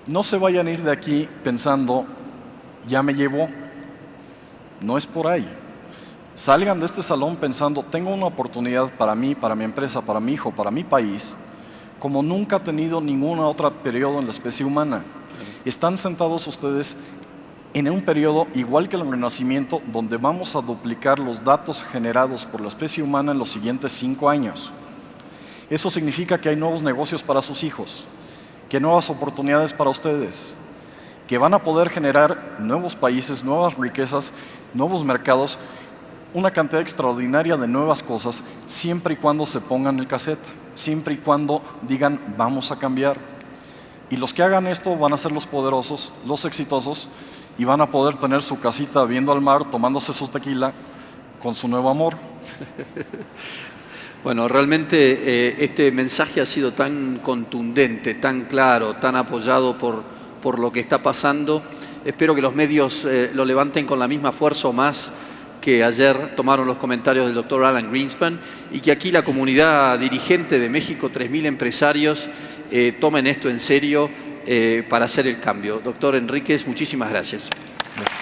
No se vayan a ir de aquí pensando, ya me llevó. No es por ahí. Salgan de este salón pensando, tengo una oportunidad para mí, para mi empresa, para mi hijo, para mi país, como nunca ha tenido ningún otro periodo en la especie humana. Están sentados ustedes en un periodo igual que el Renacimiento, donde vamos a duplicar los datos generados por la especie humana en los siguientes 5 años. Eso significa que hay nuevos negocios para sus hijos, que hay nuevas oportunidades para ustedes, que van a poder generar nuevos países, nuevas riquezas, nuevos mercados, una cantidad extraordinaria de nuevas cosas, siempre y cuando se pongan el cassette, siempre y cuando digan, vamos a cambiar. Y los que hagan esto van a ser los poderosos, los exitosos, y van a poder tener su casita viendo al mar, tomándose su tequila con su nuevo amor. Bueno, realmente este mensaje ha sido tan contundente, tan claro, tan apoyado por lo que está pasando. Espero que los medios lo levanten con la misma fuerza o más que ayer tomaron los comentarios del doctor Alan Greenspan, y que aquí la comunidad dirigente de México, 3.000 empresarios, tomen esto en serio para hacer el cambio. Doctor Enríquez, muchísimas gracias. Gracias.